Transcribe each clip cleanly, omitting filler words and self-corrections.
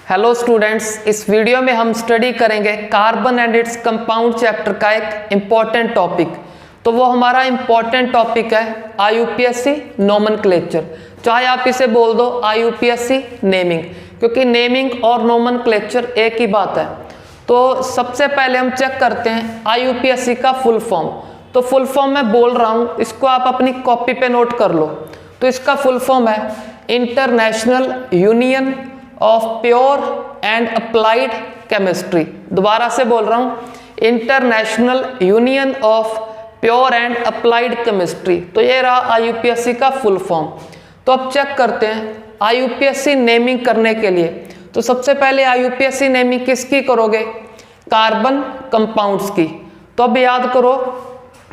Hello students, इस video में हम स्टडी करेंगे carbon and its compound chapter का एक इम्पॉर्टेंट टॉपिक। तो वो हमारा इम्पॉर्टेंट टॉपिक है आईयूपीएससी नोमेनक्लेचर, चाहे आप इसे बोल दो आईयूपीएससी नेमिंग, क्योंकि नेमिंग और नोमेनक्लेचर एक ही बात है। तो सबसे पहले हम चेक करते हैं आईयूपीएससी का फुल फॉर्म। तो फुल फॉर्म मैं बोल रहा हूँ, इसको आप अपनी कॉपी पे नोट कर लो। तो इसका फुल फॉर्म है international union of pure and applied chemistry. दोबारा से बोल रहा हूँ, international union of pure and applied chemistry. तो ये रहा आईयूपीएससी का फुल फॉर्म। तो अब चेक करते हैं आईयूपीएससी नेमिंग करने के लिए। तो सबसे पहले आईयूपीएससी नेमिंग किसकी करोगे? कार्बन कंपाउंड्स की। तो अब याद करो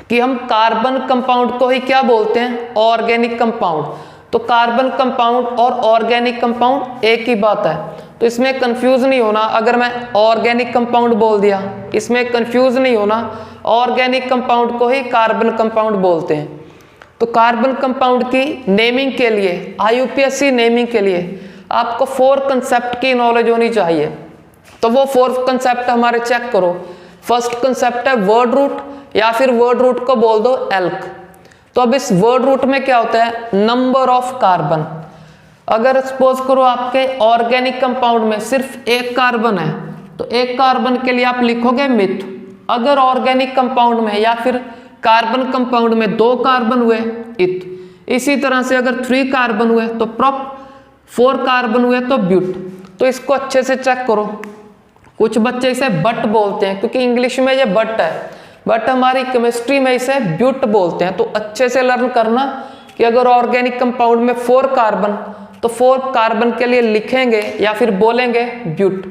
कि हम कार्बन कंपाउंड को ही क्या बोलते हैं? Organic compound. तो कार्बन कंपाउंड और ऑर्गेनिक कंपाउंड एक ही बात है, तो इसमें कंफ्यूज नहीं होना। अगर मैं ऑर्गेनिक कंपाउंड बोल दिया, इसमें कंफ्यूज नहीं होना, ऑर्गेनिक कंपाउंड को ही कार्बन कंपाउंड बोलते हैं। तो कार्बन कंपाउंड की नेमिंग के लिए, आईयूपीएससी नेमिंग के लिए आपको 4 कंसेप्ट की नॉलेज होनी चाहिए। तो वो 4 कंसेप्ट हमारे चेक करो। फर्स्ट कंसेप्ट है वर्ड रूट, या फिर वर्ड रूट को बोल दो एल्क। तो अब इस वर्ड रूट में क्या होता है? Number of carbon. अगर सपोज करो आपके ऑर्गेनिक कंपाउंड में सिर्फ एक कार्बन है, तो एक कार्बन के लिए आप लिखोगे मिथ। अगर ऑर्गेनिक कंपाउंड में या फिर कार्बन कंपाउंड में 2 कार्बन हुए, इथ। इसी तरह से अगर 3 कार्बन हुए तो प्रोप, 4 कार्बन हुए तो ब्यूट। तो इसको अच्छे से चेक करो। कुछ बच्चे इसे बट बोलते हैं, क्योंकि इंग्लिश में ये बट है, बट हमारी केमिस्ट्री में इसे ब्यूट बोलते हैं। तो अच्छे से लर्न करना कि अगर ऑर्गेनिक कंपाउंड में 4 कार्बन, तो 4 कार्बन के लिए लिखेंगे या फिर बोलेंगे ब्यूट।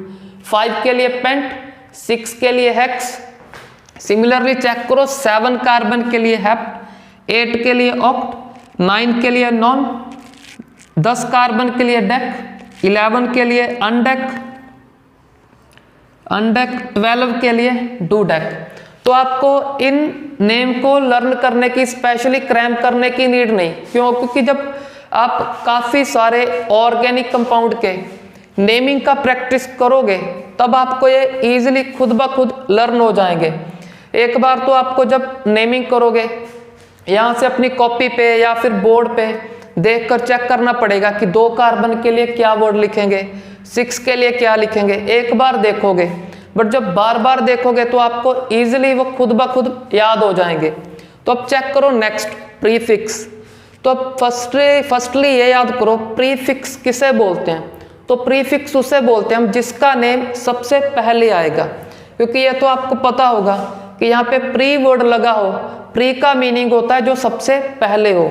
5 के लिए पेंट, 6 के लिए हेक्स। सिमिलरली चेक करो 7 कार्बन के लिए हेप्ट, 8 के लिए ऑक्ट, 9 के लिए नॉन, 10 कार्बन के लिए डेक, 11 के लिए अनडेक, 12 के लिए डूडेक। तो आपको इन नेम को लर्न करने की, स्पेशली क्रैम करने की नीड नहीं। क्यों? क्योंकि जब आप काफ़ी सारे ऑर्गेनिक कंपाउंड के नेमिंग का प्रैक्टिस करोगे, तब आपको ये इजीली खुद ब खुद लर्न हो जाएंगे। एक बार तो आपको जब नेमिंग करोगे, यहाँ से अपनी कॉपी पे या फिर बोर्ड पे देखकर चेक करना पड़ेगा कि 2 कार्बन के लिए क्या वर्ड लिखेंगे, 6 के लिए क्या लिखेंगे। एक बार देखोगे, बट जब बार बार देखोगे तो आपको इजीली वो खुद ब खुद याद हो जाएंगे। तो अब चेक करो नेक्स्ट, प्रीफिक्स। तो अब फर्स्टली ये याद करो, प्रीफिक्स किसे बोलते हैं? तो प्रीफिक्स उसे बोलते हैं हम जिसका नेम सबसे पहले आएगा। क्योंकि ये तो आपको पता होगा कि यहाँ पे प्री वर्ड लगा हो। प्री का मीनिंग होता है जो सबसे पहले हो।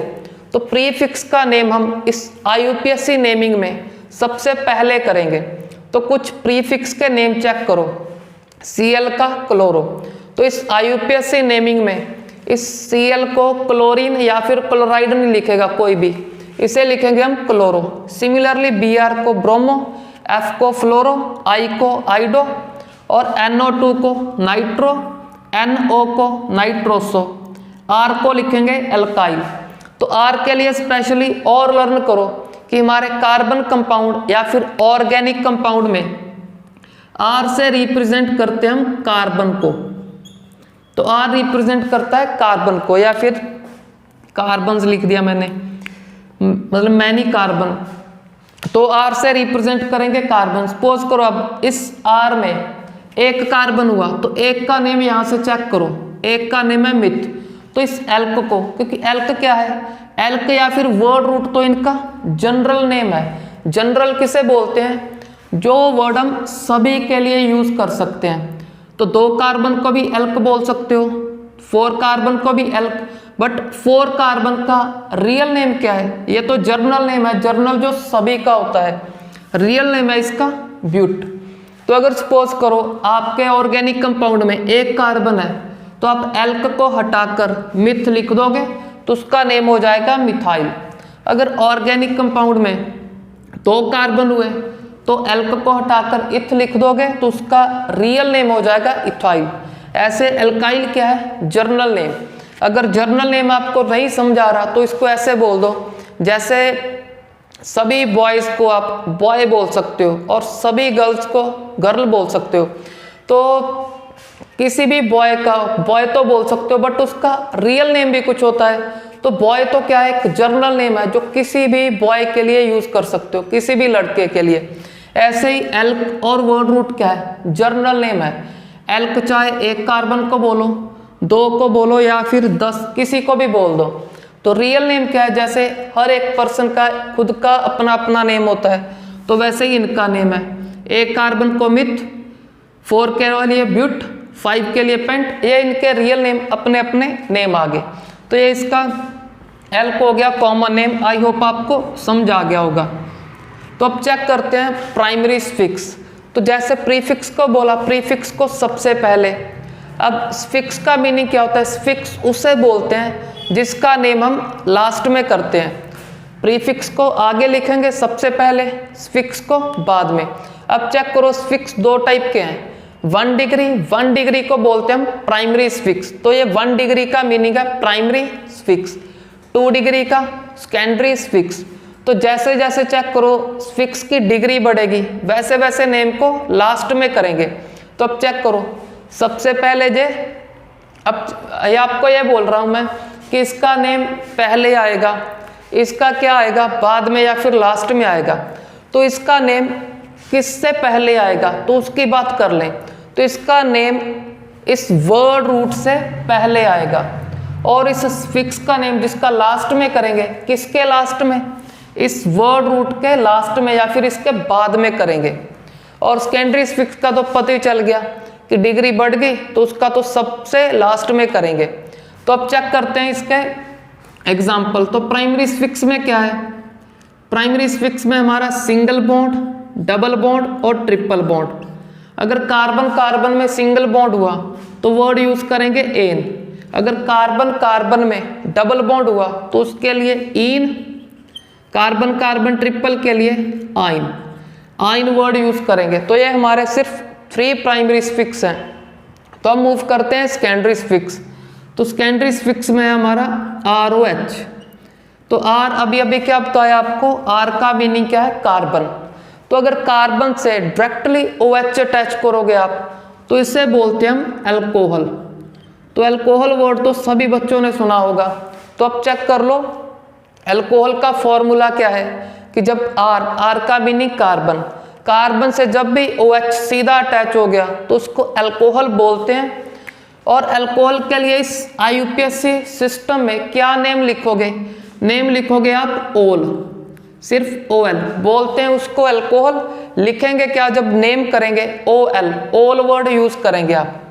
तो प्रीफिक्स का नेम हम इस आईयूपीएससी नेमिंग में सबसे पहले करेंगे। तो कुछ प्रीफिक्स के नेम चेक करो। Cl का क्लोरो। तो इस आईयूपीएससी नेमिंग में इस Cl को क्लोरीन या फिर क्लोराइड नहीं लिखेगा कोई भी, इसे लिखेंगे हम क्लोरो। सिमिलरली Br को ब्रोमो, F को फ्लोरो, I को आइडो, और NO2 को नाइट्रो, NO को नाइट्रोसो, R को लिखेंगे एल्काइल। तो R के लिए स्पेशली और लर्न करो कि हमारे कार्बन कंपाउंड या फिर ऑर्गेनिक कंपाउंड में R से रिप्रेजेंट करते हैं हम कार्बन को। तो R रिप्रेजेंट करता है कार्बन को, या फिर कार्बन्स लिख दिया मैंने, मतलब मैनी कार्बन। तो R से रिप्रेजेंट करेंगे कार्बन। सपोज करो अब इस R में एक कार्बन हुआ, तो एक का नेम यहां से चेक करो, एक का नेम है मिथ। तो इस एल्क को, क्योंकि एल्क क्या है? एल्क या फिर वर्ड रूट तो इनका जनरल नेम है। जनरल किसे बोलते हैं? जो वर्ड हम सभी के लिए यूज कर सकते हैं। तो 2 कार्बन को भी एल्क बोल सकते हो, 4 कार्बन को भी एल्क। बट 4 कार्बन का रियल नेम क्या है? ये तो जर्नल नेम है, जर्नल जो सभी का होता है। रियल नेम है इसका ब्यूट। तो अगर सपोज करो आपके ऑर्गेनिक कंपाउंड में एक कार्बन है, तो आप एल्क को हटाकर मिथ लिख दोगे, तो उसका नेम हो जाएगा मिथाइल। अगर ऑर्गेनिक कंपाउंड में 2 कार्बन हुए, तो एल्क को हटाकर इथ लिख दोगे, तो उसका रियल नेम हो जाएगा इथाइल। ऐसे एल्काइल क्या है? Journal name. अगर जर्नल नेम आपको नहीं समझ आ रहा, तो इसको ऐसे बोल दो, जैसे सभी बॉयज़ को आप बॉय बोल सकते हो और सभी गर्ल्स को गर्ल बोल सकते हो। तो किसी भी बॉय का बॉय तो बोल सकते हो, बट उसका रियल नेम भी कुछ होता है। तो बॉय तो क्या है, एक जनरल नेम है जो किसी भी बॉय के लिए यूज कर सकते हो, किसी भी लड़के के लिए। ऐसे ही एल्क और वर्ड रूट क्या है, जर्नल नेम है। एल्क चाहे एक कार्बन को बोलो, 2 को बोलो या फिर 10, किसी को भी बोल दो। तो रियल नेम क्या है, जैसे हर एक पर्सन का खुद का अपना अपना नेम होता है, तो वैसे ही इनका नेम है। एक कार्बन को मिथ, 4 के लिए ब्यूट, 5 के लिए पेंट, ये इनके रियल नेम अपने अपने नेम आ गए। तो ये इसका एल्क हो गया कॉमन नेम। आई होप आपको समझ आ गया होगा। तो अब चेक करते हैं प्राइमरी स्फिक्स। तो जैसे प्रीफिक्स को बोला, प्रीफिक्स को सबसे पहले। अब स्फिक्स का मीनिंग क्या होता है, स्फिक्स उसे बोलते हैं जिसका नेम हम लास्ट में करते हैं। प्रीफिक्स को आगे लिखेंगे सबसे पहले, स्फिक्स को बाद में। अब चेक करो, स्फिक्स 2 टाइप के हैं। 1 डिग्री, 1 डिग्री को बोलते हैं हम प्राइमरी स्फिक्स। तो ये 1 डिग्री का मीनिंग है प्राइमरी स्फिक्स। 2 डिग्री का सेकेंडरी स्फिक्स। तो जैसे जैसे चेक करो स्फिक्स की डिग्री बढ़ेगी, वैसे वैसे नेम को लास्ट में करेंगे। तो अब चेक करो, सबसे पहले अब आपको ये बोल रहा हूं मैं कि इसका नेम पहले आएगा, इसका क्या आएगा बाद में या फिर लास्ट में आएगा। तो इसका नेम किससे पहले आएगा, तो उसकी बात कर लें। तो इसका नेम इस वर्ड रूट से पहले आएगा, और इस स्फिक्स का नेम जिसका लास्ट में करेंगे, किसके लास्ट में, इस वर्ड रूट के लास्ट में या फिर इसके बाद में करेंगे। और सेकेंडरी स्फिक्स का तो पता ही चल गया कि डिग्री बढ़ गई तो उसका तो सबसे लास्ट में करेंगे। तो अब चेक करते हैं इसके एग्जाम्पल। तो प्राइमरी स्फिक्स में क्या है, प्राइमरी स्फिक्स में हमारा सिंगल बॉन्ड, डबल बॉन्ड और ट्रिपल बॉन्ड। अगर कार्बन कार्बन में सिंगल बॉन्ड हुआ तो वर्ड यूज करेंगे एन। अगर कार्बन कार्बन में डबल बॉन्ड हुआ तो उसके लिए इन। कार्बन कार्बन ट्रिपल के लिए आइन, आइन वर्ड यूज करेंगे। तो ये हमारे सिर्फ 3 प्राइमरी स्फिक्स हैं। तो हम मूव करते हैं सेकेंडरी स्फिक्स। तो सेकेंडरी स्फिक्स में है हमारा ROH। तो R अभी अभी क्या बताया आपको, R का मीनिंग क्या है, कार्बन। तो अगर कार्बन से डायरेक्टली OH अटैच करोगे आप तो इसे बोलते हैं हम एल्कोहल। तो एल्कोहल वर्ड तो सभी बच्चों ने सुना होगा। तो अब चेक कर लो, एल्कोहल का फॉर्मूला क्या है कि जब R का मीनिंग कार्बन, कार्बन से जब भी OH सीधा अटैच हो गया तो उसको एल्कोहल बोलते हैं। और एल्कोहल के लिए इस IUPAC सिस्टम में क्या नेम लिखोगे, नेम लिखोगे आप ओल, सिर्फ OL बोलते हैं उसको एल्कोहल। लिखेंगे क्या, जब नेम करेंगे OL, ओल वर्ड यूज करेंगे आप।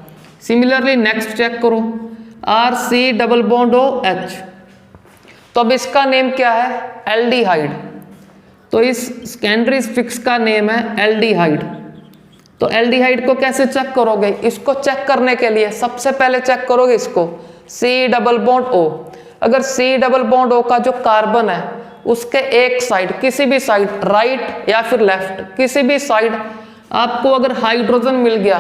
सिमिलरली नेक्स्ट चेक करो, RC डबल बॉन्ड OH। तो अब इसका नेम क्या है, एल्डिहाइड। तो इस सेकेंडरी स्फिक्स का नेम है एल्डिहाइड। तो एल्डिहाइड को कैसे चेक करोगे, इसको चेक करने के लिए सबसे पहले चेक करोगे इसको C डबल बॉन्ड O। अगर C डबल बॉन्ड O का जो कार्बन है उसके एक साइड, किसी भी साइड, राइट या फिर लेफ्ट, किसी भी साइड आपको अगर हाइड्रोजन मिल गया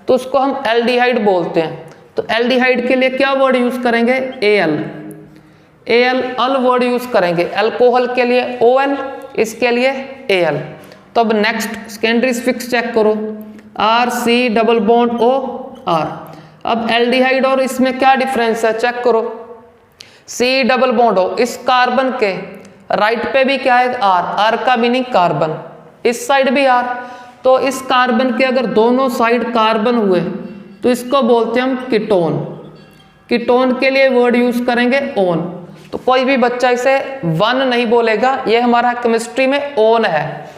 तो उसको हम एल्डिहाइड बोलते हैं। तो एल्डिहाइड के लिए क्या वर्ड यूज करेंगे, Al, अल वर्ड यूज करेंगे। एल्कोहल के लिए OL, इसके लिए Al। तो अब नेक्स्ट सेकेंडरी स्फिक्स चेक करो, RC डबल बॉन्ड OR। अब एल्डिहाइड और इसमें क्या डिफरेंस है चेक करो। C डबल बॉन्ड O, इस कार्बन के राइट पे भी क्या है R का मीनिंग कार्बन, इस साइड भी R। तो इस कार्बन के अगर दोनों साइड कार्बन हुए तो इसको बोलते हैं हम कीटोन। कीटोन के लिए वर्ड यूज करेंगे ओन। तो कोई भी बच्चा इसे वन नहीं बोलेगा, ये हमारा केमिस्ट्री में ओन है।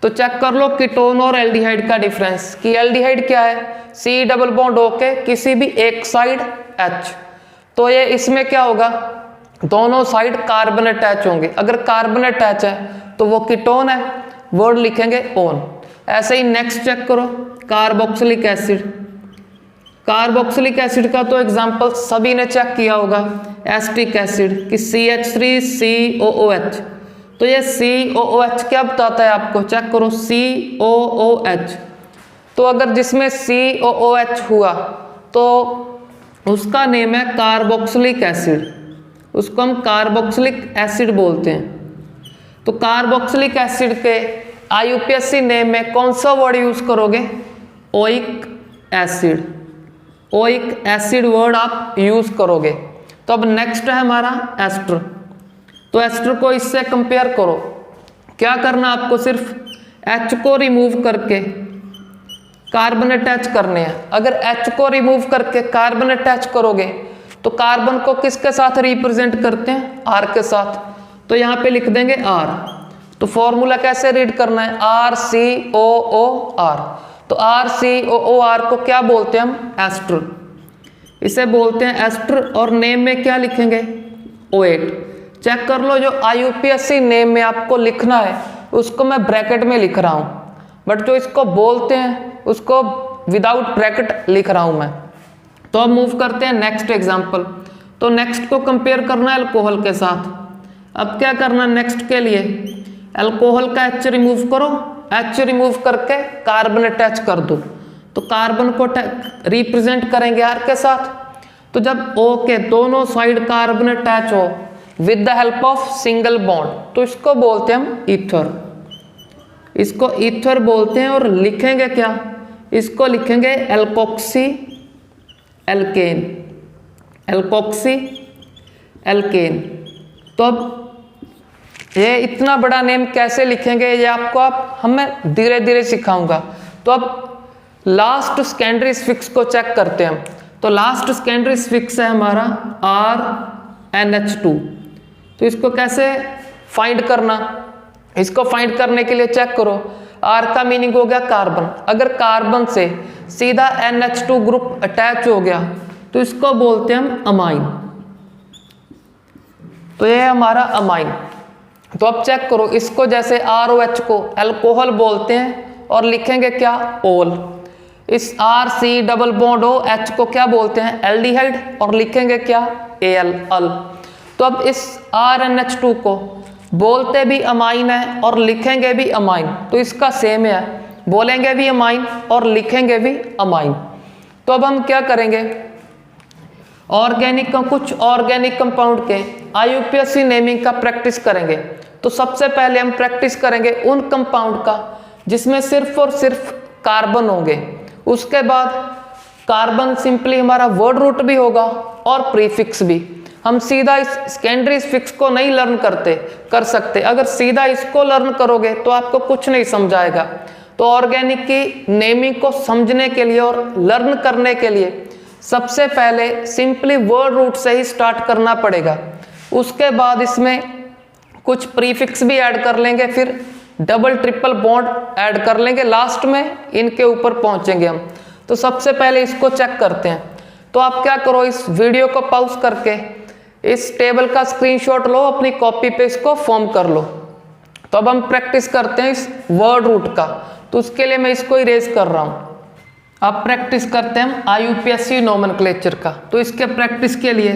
तो चेक कर लो कीटोन और एल्डिहाइड का डिफरेंस कि एल्डिहाइड क्या है, C डबल बॉन्ड O के किसी भी एक साइड H। तो ये इसमें क्या होगा, दोनों साइड कार्बन अटैच होंगे। अगर कार्बन अटैच है तो वो कीटोन है, वर्ड लिखेंगे ओन। ऐसे ही नेक्स्ट चेक करो, कार्बोक्सिलिक एसिड। कार्बोक्सिलिक एसिड का तो एग्जांपल सभी ने चेक किया होगा, एसिटिक एसिड कि CH3COOH। तो ये COOH क्या बताता है आपको, चेक करो COOH। तो अगर जिसमें COOH हुआ तो उसका नेम है कार्बोक्सिलिक एसिड, उसको हम कार्बोक्सिलिक एसिड बोलते हैं। तो कार्बोक्सिलिक एसिड के IUPAC नेम में कौन सा वर्ड यूज करोगे? Oic acid. Oic acid word आप यूज करोगे। तो अब नेक्स्ट है हमारा एस्टर। तो एस्टर को इससे कंपेयर करो। क्या करना आपको? सिर्फ H को रिमूव करके कार्बन अटैच करने हैं। अगर H को रिमूव करके कार्बन अटैच करोगे तो कार्बन को किसके साथ रिप्रेजेंट करते हैं? R के साथ। तो यहाँ पे लिख देंगे R। तो फॉर्मूला कैसे रीड करना है? RCOOR। तो RCOOR को क्या बोलते हैं हम? एस्टर। इसे बोलते हैं एस्टर। और नेम में क्या लिखेंगे? OH। चेक कर लो, जो IUPAC नेम में आपको लिखना है उसको मैं ब्रैकेट में लिख रहा हूँ, बट जो इसको बोलते हैं उसको विदाउट ब्रैकेट लिख रहा हूँ मैं। तो अब मूव करते हैं नेक्स्ट एग्जाम्पल। तो नेक्स्ट को कंपेयर करना है अल्कोहल के साथ। अब क्या करना? नेक्स्ट के लिए अल्कोहल का H रिमूव करो। H रिमूव करके कार्बन अटैच कर दो। तो कार्बन को रिप्रेजेंट करेंगे R के साथ। तो जब O के दोनों साइड कार्बन अटैच हो with the help of single bond, तो इसको बोलते हैं हम ईथर। इसको ईथर बोलते हैं। और लिखेंगे क्या? इसको लिखेंगे एल्कोक्सी एल्केन। Alkoxy alkene. तो अब ये इतना बड़ा नेम कैसे लिखेंगे ये आपको हमें धीरे धीरे सिखाऊंगा। तो अब लास्ट सेकेंडरी स्फिक्स को चेक करते हैं हम। तो लास्ट सेकेंडरी स्फिक्स है हमारा RNH2। तो इसको कैसे फाइंड करना? इसको फाइंड करने के लिए चेक करो, R का मीनिंग हो गया कार्बन। अगर कार्बन से सीधा NH2 ग्रुप अटैच हो गया तो इसको बोलते हैं हम अमाइन। तो ये है हमारा अमाइन। तो अब चेक करो, इसको जैसे ROH को अल्कोहल बोलते हैं और लिखेंगे क्या? ओल। इस RC डबल बॉन्ड OH को क्या बोलते हैं? एल्डिहाइड। और लिखेंगे क्या? Al अल। तो अब इस RNH2 को बोलते भी अमाइन है और लिखेंगे भी अमाइन। तो इसका सेम है, बोलेंगे भी अमाइन और लिखेंगे भी अमाइन। तो अब हम क्या करेंगे? कुछ ऑर्गेनिक कंपाउंड के IUPAC नेमिंग का प्रैक्टिस करेंगे। तो सबसे पहले हम प्रैक्टिस करेंगे उन कंपाउंड का जिसमें सिर्फ और सिर्फ कार्बन होंगे। उसके बाद कार्बन सिंपली हमारा वर्ड रूट भी होगा और प्रीफिक्स भी। हम सीधा इस सेकेंडरी स्फिक्स को नहीं लर्न कर सकते। अगर सीधा इसको लर्न करोगे तो आपको कुछ नहीं समझाएगा। तो ऑर्गेनिक की नेमिंग को समझने के लिए और लर्न करने के लिए सबसे पहले सिंपली वर्ड रूट से ही स्टार्ट करना पड़ेगा। उसके बाद इसमें कुछ प्रीफिक्स भी ऐड कर लेंगे, फिर डबल ट्रिपल बॉन्ड ऐड कर लेंगे, लास्ट में इनके ऊपर पहुंचेंगे हम। तो सबसे पहले इसको चेक करते हैं। तो आप क्या करो, इस वीडियो को पॉज करके इस टेबल का स्क्रीनशॉट लो, अपनी कॉपी पे इसको फॉर्म कर लो। तो अब हम प्रैक्टिस करते हैं इस वर्ड रूट का। तो उसके लिए मैं इसको इरेज कर रहा हूं। अब प्रैक्टिस करते हैं IUPAC नोमेनक्लेचर का। तो इसके प्रैक्टिस के लिए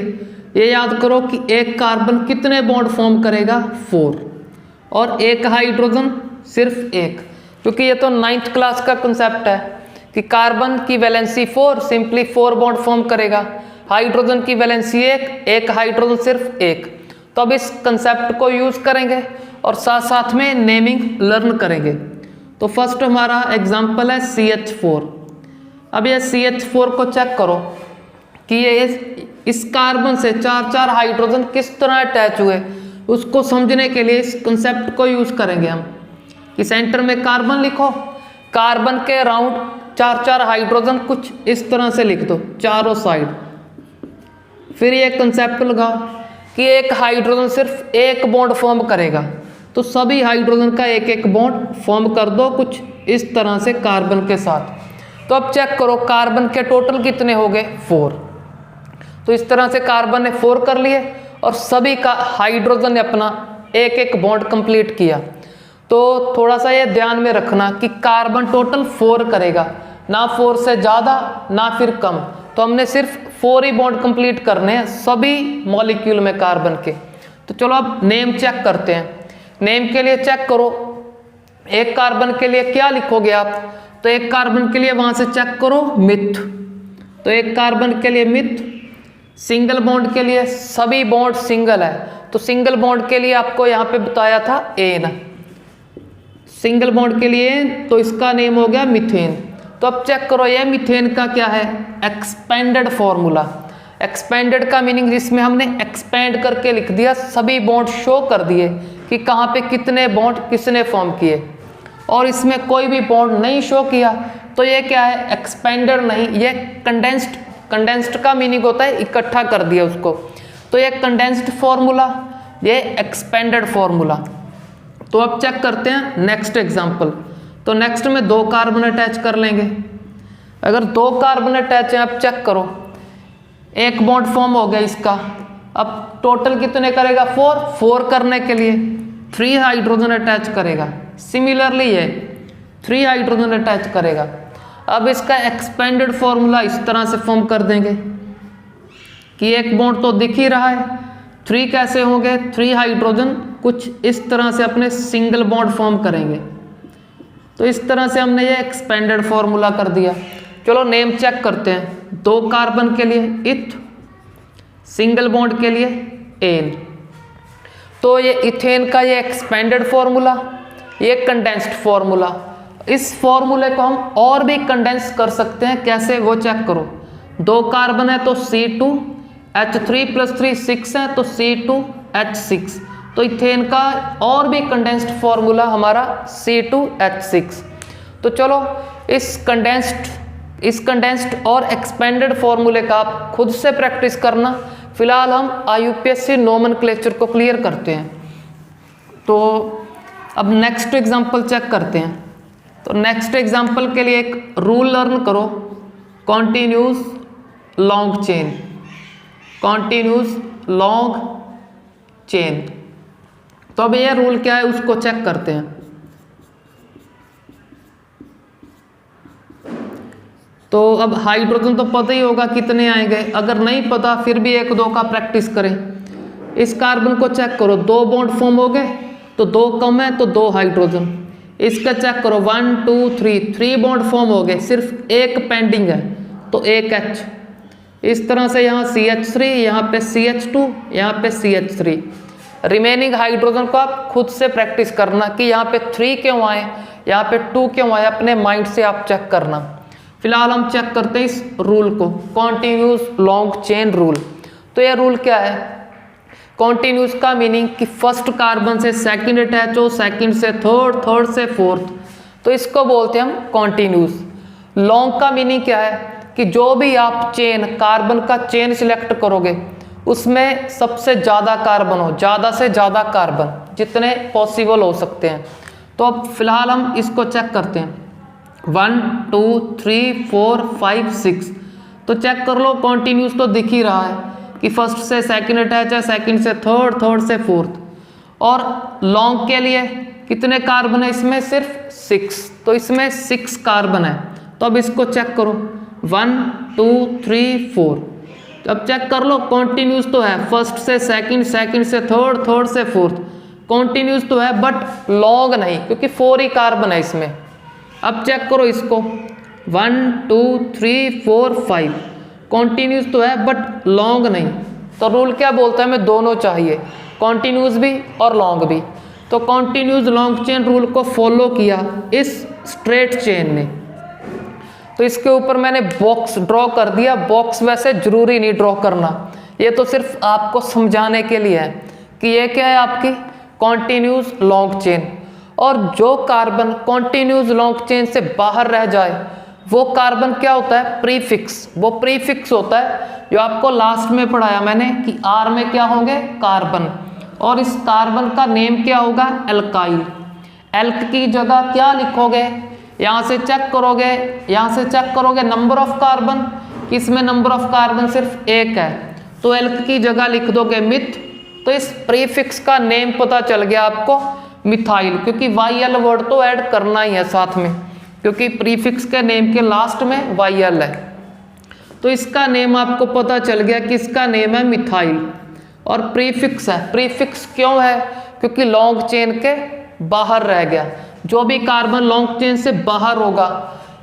ये याद करो कि एक कार्बन कितने बॉन्ड फॉर्म करेगा? 4। और एक हाइड्रोजन सिर्फ एक, क्योंकि ये तो 9th क्लास का कंसेप्ट है कि कार्बन की वैलेंसी 4, सिंपली 4 बॉन्ड फॉर्म करेगा। हाइड्रोजन की वैलेंसी 1, एक हाइड्रोजन सिर्फ 1। तो अब इस कंसेप्ट को यूज करेंगे और साथ साथ में नेमिंग लर्न करेंगे। तो फर्स्ट हमारा एग्जाम्पल है CH4। अब ये CH4 को चेक करो कि ये इस कार्बन से 4 हाइड्रोजन किस तरह अटैच हुए। उसको समझने के लिए इस कंसेप्ट को यूज करेंगे हम कि सेंटर में कार्बन लिखो, कार्बन के अराउंड 4 हाइड्रोजन कुछ इस तरह से लिख दो चारों साइड। फिर ये कंसेप्ट लगाओ कि एक हाइड्रोजन सिर्फ एक बॉन्ड फॉर्म करेगा, तो सभी हाइड्रोजन का एक बॉन्ड फॉर्म कर दो कुछ इस तरह से कार्बन के साथ। तो अब चेक करो कार्बन के टोटल कितने हो गए? 4। तो इस तरह से कार्बन ने 4 कर लिए और सभी का हाइड्रोजन ने अपना एक बॉन्ड कंप्लीट किया। तो थोड़ा सा ये ध्यान में रखना कि कार्बन टोटल 4 करेगा, ना 4 से ज़्यादा ना फिर कम। तो हमने सिर्फ 4 ही बॉन्ड कंप्लीट करने हैं सभी मॉलिक्यूल में कार्बन के। तो चलो अब नेम चेक करते हैं। नेम के लिए चेक करो, एक कार्बन के लिए क्या लिखोगे आप? तो एक कार्बन के लिए वहां से चेक करो मिथ। तो एक कार्बन के लिए मिथ। सिंगल बॉन्ड के लिए सभी बॉन्ड सिंगल है, तो सिंगल बॉन्ड के लिए आपको यहाँ पे बताया था एन, सिंगल बॉन्ड के लिए, तो इसका नेम हो गया मीथेन। तो अब चेक करो ये मीथेन का क्या है, एक्सपेंडेड फॉर्मूला। एक्सपेंडेड का मीनिंग जिसमें हमने एक्सपेंड करके लिख दिया, सभी बॉन्ड शो कर दिए कि कहाँ पे कितने बॉन्ड किसने फॉर्म किए, और इसमें कोई भी बॉन्ड नहीं शो किया, तो ये क्या है, एक्सपेंडेड नहीं, ये कंडेंस्ड। कंडेंस्ड का मीनिंग होता है इकट्ठा कर दिया उसको, तो ये कंडेंस्ड फॉर्मूला, ये एक्सपेंडेड फॉर्मूला। तो अब चेक करते हैं नेक्स्ट एग्जांपल। तो नेक्स्ट में 2 कार्बन अटैच कर लेंगे। अगर 2 कार्बन अटैच है, आप चेक करो, एक बॉन्ड फॉर्म हो गया इसका, अब टोटल कितने करेगा, 4 करने के लिए 3 हाइड्रोजन अटैच करेगा। सिमिलरली ये 3 हाइड्रोजन अटैच करेगा। अब इसका एक्सपेंडेड फॉर्मूला इस तरह से फॉर्म कर देंगे कि एक बॉन्ड तो दिख ही रहा है, 3 कैसे होंगे, 3 हाइड्रोजन कुछ इस तरह से अपने सिंगल बॉन्ड फॉर्म करेंगे। तो इस तरह से हमने ये एक्सपेंडेड फॉर्मूला कर दिया। चलो नेम चेक करते हैं। 2 कार्बन के लिए इथ, सिंगल बॉन्ड के लिए एन। तो ये इथेन का ये एक्सपेंडेड फॉर्मूला, ये कंडेंस्ड फॉर्मूला। इस फॉर्मूले को हम और भी कंडेंस कर सकते हैं, कैसे वो चेक करो। 2 कार्बन है तो C2H3 + 3 6 है तो C2H6। तो इथेन का और भी कंडेंस्ड फॉर्मूला हमारा C2H6। तो चलो इस कंडेंस्ड और एक्सपेंडेड फॉर्मूले का आप खुद से प्रैक्टिस करना। फिलहाल हम IUPAC नोमेनक्लेचर को क्लियर करते हैं। तो अब नेक्स्ट एग्जांपल चेक करते हैं। तो नेक्स्ट एग्जांपल के लिए एक रूल लर्न करो, continuous long chain. Continuous long chain. तो अब यह रूल क्या है उसको चेक करते हैं। तो अब हाइड्रोजन तो पता ही होगा कितने आएंगे, अगर नहीं पता फिर भी 1-2 का प्रैक्टिस करें। इस कार्बन को चेक करो, 2 बॉन्ड फॉर्म हो गए तो 2 कम है तो 2 हाइड्रोजन। इसका चेक करो 1 2 3 बॉन्ड फॉर्म हो गए, सिर्फ 1 पेंडिंग है तो 1 H। इस तरह से यहाँ CH3, यहाँ पे CH2, यहाँ पे CH3। रिमेनिंग हाइड्रोजन को आप खुद से प्रैक्टिस करना कि यहाँ पे 3 क्यों आए, यहाँ पे 2 क्यों आए, अपने माइंड से आप चेक करना। फिलहाल हम चेक करते हैं इस रूल को, कॉन्टिन्यूस लॉन्ग चेन रूल। तो यह रूल क्या है, कॉन्टिन्यूस का मीनिंग कि फर्स्ट कार्बन से सेकंड अटैच हो, सेकंड से थर्ड, थर्ड से फोर्थ, तो इसको बोलते हैं हम कॉन्टिन्यूस। लॉन्ग का मीनिंग क्या है कि जो भी आप चेन, कार्बन का चेन सिलेक्ट करोगे उसमें सबसे ज़्यादा कार्बन हो, ज़्यादा से ज़्यादा कार्बन जितने पॉसिबल हो सकते हैं। तो अब फिलहाल हम इसको चेक करते हैं, 1 2 3 4 5 6। तो चेक कर लो, कॉन्टिन्यूस तो दिख ही रहा है कि फर्स्ट से सेकंड अटैच है, सेकंड से थर्ड, थर्ड से फोर्थ। और लॉन्ग के लिए कितने कार्बन है इसमें, सिर्फ 6, तो इसमें 6 कार्बन है। तो अब इसको चेक करो, 1 2 3 4। अब चेक कर लो, कॉन्टिन्यूस तो है, फर्स्ट से सेकंड, सेकंड से थर्ड, थर्ड से फोर्थ, कॉन्टिन्यूस तो है बट लॉन्ग नहीं, क्योंकि 4 ही कार्बन है इसमें। अब चेक करो इसको, 1 2 3 4 5, कॉन्टिन्यूस तो है बट लॉन्ग नहीं। तो रूल क्या बोलता है, हमें दोनों चाहिए, कॉन्टिन्यूस भी और लॉन्ग भी। तो कॉन्टिन्यूस लॉन्ग चेन रूल को फॉलो किया इस स्ट्रेट चेन ने। तो इसके ऊपर मैंने बॉक्स ड्रॉ कर दिया। बॉक्स वैसे जरूरी नहीं ड्रॉ करना, ये तो सिर्फ आपको समझाने के लिए है कि ये क्या है, आपकी कॉन्टिन्यूस लॉन्ग चेन। और जो कार्बन कॉन्टिन्यूस लॉन्ग चेन से बाहर रह जाए वो कार्बन क्या होता है, प्रीफिक्स। वो प्रीफिक्स होता है जो आपको लास्ट में पढ़ाया मैंने कि R में क्या होंगे, कार्बन, और इस कार्बन का नेम क्या होगा, एल्काइल। एल्क की जगह क्या लिखोगे, यहाँ से चेक करोगे, यहाँ से चेक करोगे नंबर ऑफ कार्बन, इसमें नंबर ऑफ कार्बन सिर्फ 1 है, तो एल्क की जगह लिख दोगे मिथ। तो इस प्रीफिक्स का नेम पता चल गया आपको, मिथाइल, क्योंकि YL वर्ड तो ऐड करना ही है साथ में, क्योंकि प्रीफिक्स के नेम के लास्ट में YL है। तो इसका नेम आपको पता चल गया कि इसका नेम है मिथाइल और प्रीफिक्स है। प्रीफिक्स क्यों है, क्योंकि लॉन्ग चेन के बाहर रह गया। जो भी कार्बन लॉन्ग चेन से बाहर होगा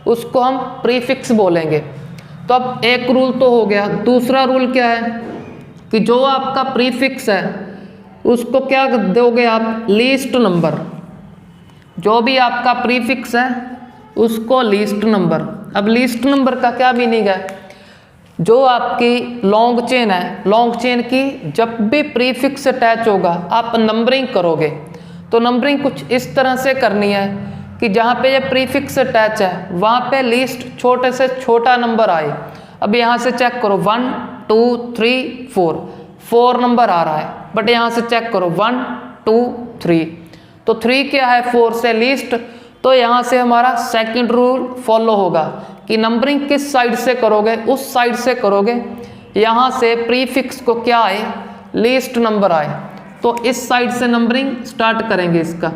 उसको हम प्रीफिक्स बोलेंगे। तो अब एक रूल तो हो गया। दूसरा रूल क्या है कि जो आपका प्रीफिक्स है उसको क्या दोगे आप, लीस्ट नंबर। जो भी आपका प्रीफिक्स है उसको लीस्ट नंबर। अब लीस्ट नंबर का क्या मीनिंग है, जो आपकी लॉन्ग चेन है, लॉन्ग चेन की जब भी प्रीफिक्स अटैच होगा आप नंबरिंग करोगे, तो नंबरिंग कुछ इस तरह से करनी है कि जहाँ पे ये प्रीफिक्स अटैच है वहाँ पे लीस्ट छोटे से छोटा नंबर आए। अब यहाँ से चेक करो 1 2 3 4 नंबर आ रहा है, बट यहाँ से चेक करो 1 2 3, तो 3 क्या है, 4 से लीस्ट। तो यहाँ से हमारा सेकंड रूल फॉलो होगा कि नंबरिंग किस साइड से करोगे, उस साइड से करोगे यहाँ से प्रीफिक्स को क्या आए, लीस्ट नंबर आए। तो इस साइड से नंबरिंग स्टार्ट करेंगे इसका।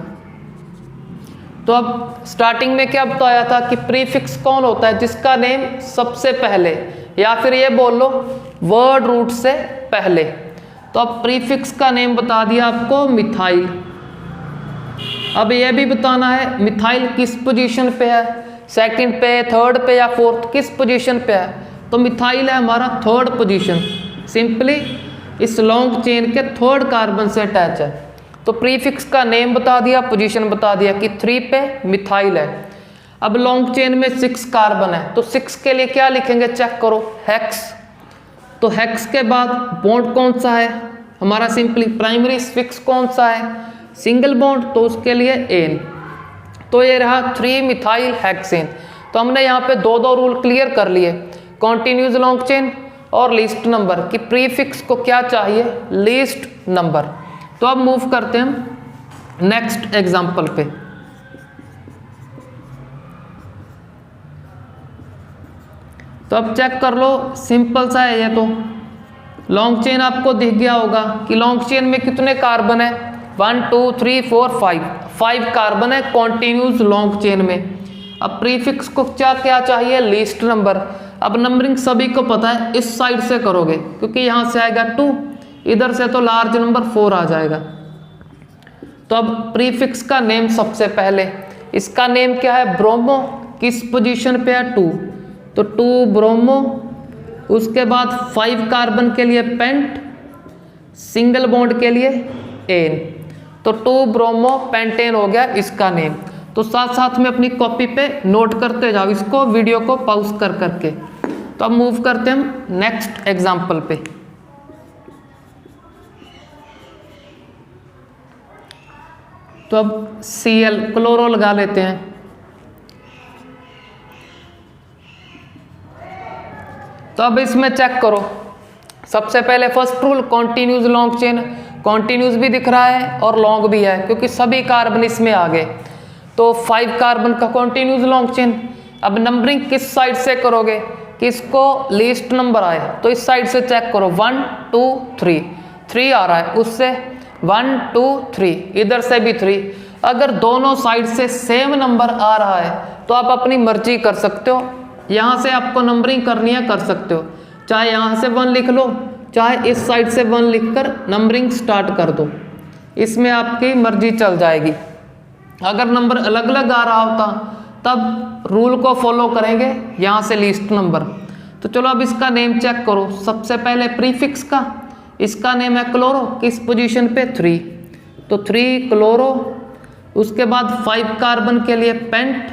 तो अब स्टार्टिंग में क्या बताया था कि प्रीफिक्स कौन होता है, जिसका नेम सबसे पहले, या फिर ये बोल लो वर्ड रूट से पहले। तो अब प्रीफिक्स का नेम बता दिया आपको मिथाइल। अब यह भी बताना है मिथाइल किस पोजीशन पे है, सेकंड पे, थर्ड पे या फोर्थ, किस पोजीशन पे है। तो मिथाइल है हमारा थर्ड पोजीशन, सिंपली इस लॉन्ग चेन के थर्ड कार्बन से अटैच है। तो प्रीफिक्स का नेम बता दिया, पोजीशन बता दिया कि 3 पे मिथाइल है। अब लॉन्ग चेन में 6 कार्बन है, तो 6 के लिए क्या लिखेंगे, चेक करो, हेक्स। तो हेक्स के बाद बॉन्ड कौन सा है हमारा, सिंपली प्राइमरी स्फिक्स कौन सा है, सिंगल बॉन्ड, तो उसके लिए एन। तो ये रहा 3 मिथाइल हेक्सेन। तो हमने यहाँ पे दो रूल क्लियर कर लिए, कॉन्टिन्यूस लॉन्ग चेन और लीस्ट नंबर, कि प्रीफिक्स को क्या चाहिए, लीस्ट नंबर। तो अब मूव करते हैं हम नेक्स्ट एग्जाम्पल पे। तो अब चेक कर लो, सिंपल सा है ये। तो लॉन्ग चेन आपको दिख गया होगा कि लॉन्ग चेन में कितने कार्बन है, 1 2 3 4 5 कार्बन है कॉन्टिन्यूस लॉन्ग चेन में। अब प्रीफिक्स को क्या क्या चाहिए, लीस्ट नंबर। अब नंबरिंग सभी को पता है, इस साइड से करोगे क्योंकि यहाँ से आएगा 2, इधर से तो लार्ज नंबर 4 आ जाएगा। तो अब प्रीफिक्स का नेम सबसे पहले, इसका नेम क्या है, ब्रोमो, किस पोजीशन पे है, 2, तो 2 ब्रोमो। उसके बाद 5 कार्बन के लिए पेंट, सिंगल बॉन्ड के लिए एन, तो 2 ब्रोमो पेंटेन हो गया इसका नेम। तो साथ साथ में अपनी कॉपी पे नोट करते जाओ इसको, वीडियो को पॉज कर करके। तो अब मूव करते हैं हम नेक्स्ट एग्जांपल पे। तो अब Cl क्लोरो लगा लेते हैं। तो अब इसमें चेक करो, सबसे पहले first rule continuous long chain, continuous भी दिख रहा है और लॉन्ग भी है क्योंकि सभी कार्बन इसमें आ गए। तो 5 कार्बन का कॉन्टिन्यूस लॉन्ग चेन। अब नंबरिंग किस साइड से करोगे, किसको लीस्ट नंबर आए, तो इस साइड से चेक करो, 1 2 3 आ रहा है, उससे 1 2 3, इधर से भी 3। अगर दोनों साइड से सेम नंबर आ रहा है तो आप अपनी मर्जी कर सकते हो, यहाँ से आपको नंबरिंग करनी है कर सकते हो, चाहे यहाँ से 1 लिख लो, चाहे इस साइड से 1 लिखकर नंबरिंग स्टार्ट कर दो, इसमें आपकी मर्जी चल जाएगी। अगर नंबर अलग अलग आ रहा होता तब रूल को फॉलो करेंगे, यहाँ से लीस्ट नंबर। तो चलो अब इसका नेम चेक करो, सबसे पहले प्रीफिक्स का, इसका नेम है क्लोरो, किस पोजीशन पे, 3, तो 3 क्लोरो। उसके बाद 5 कार्बन के लिए पेंट,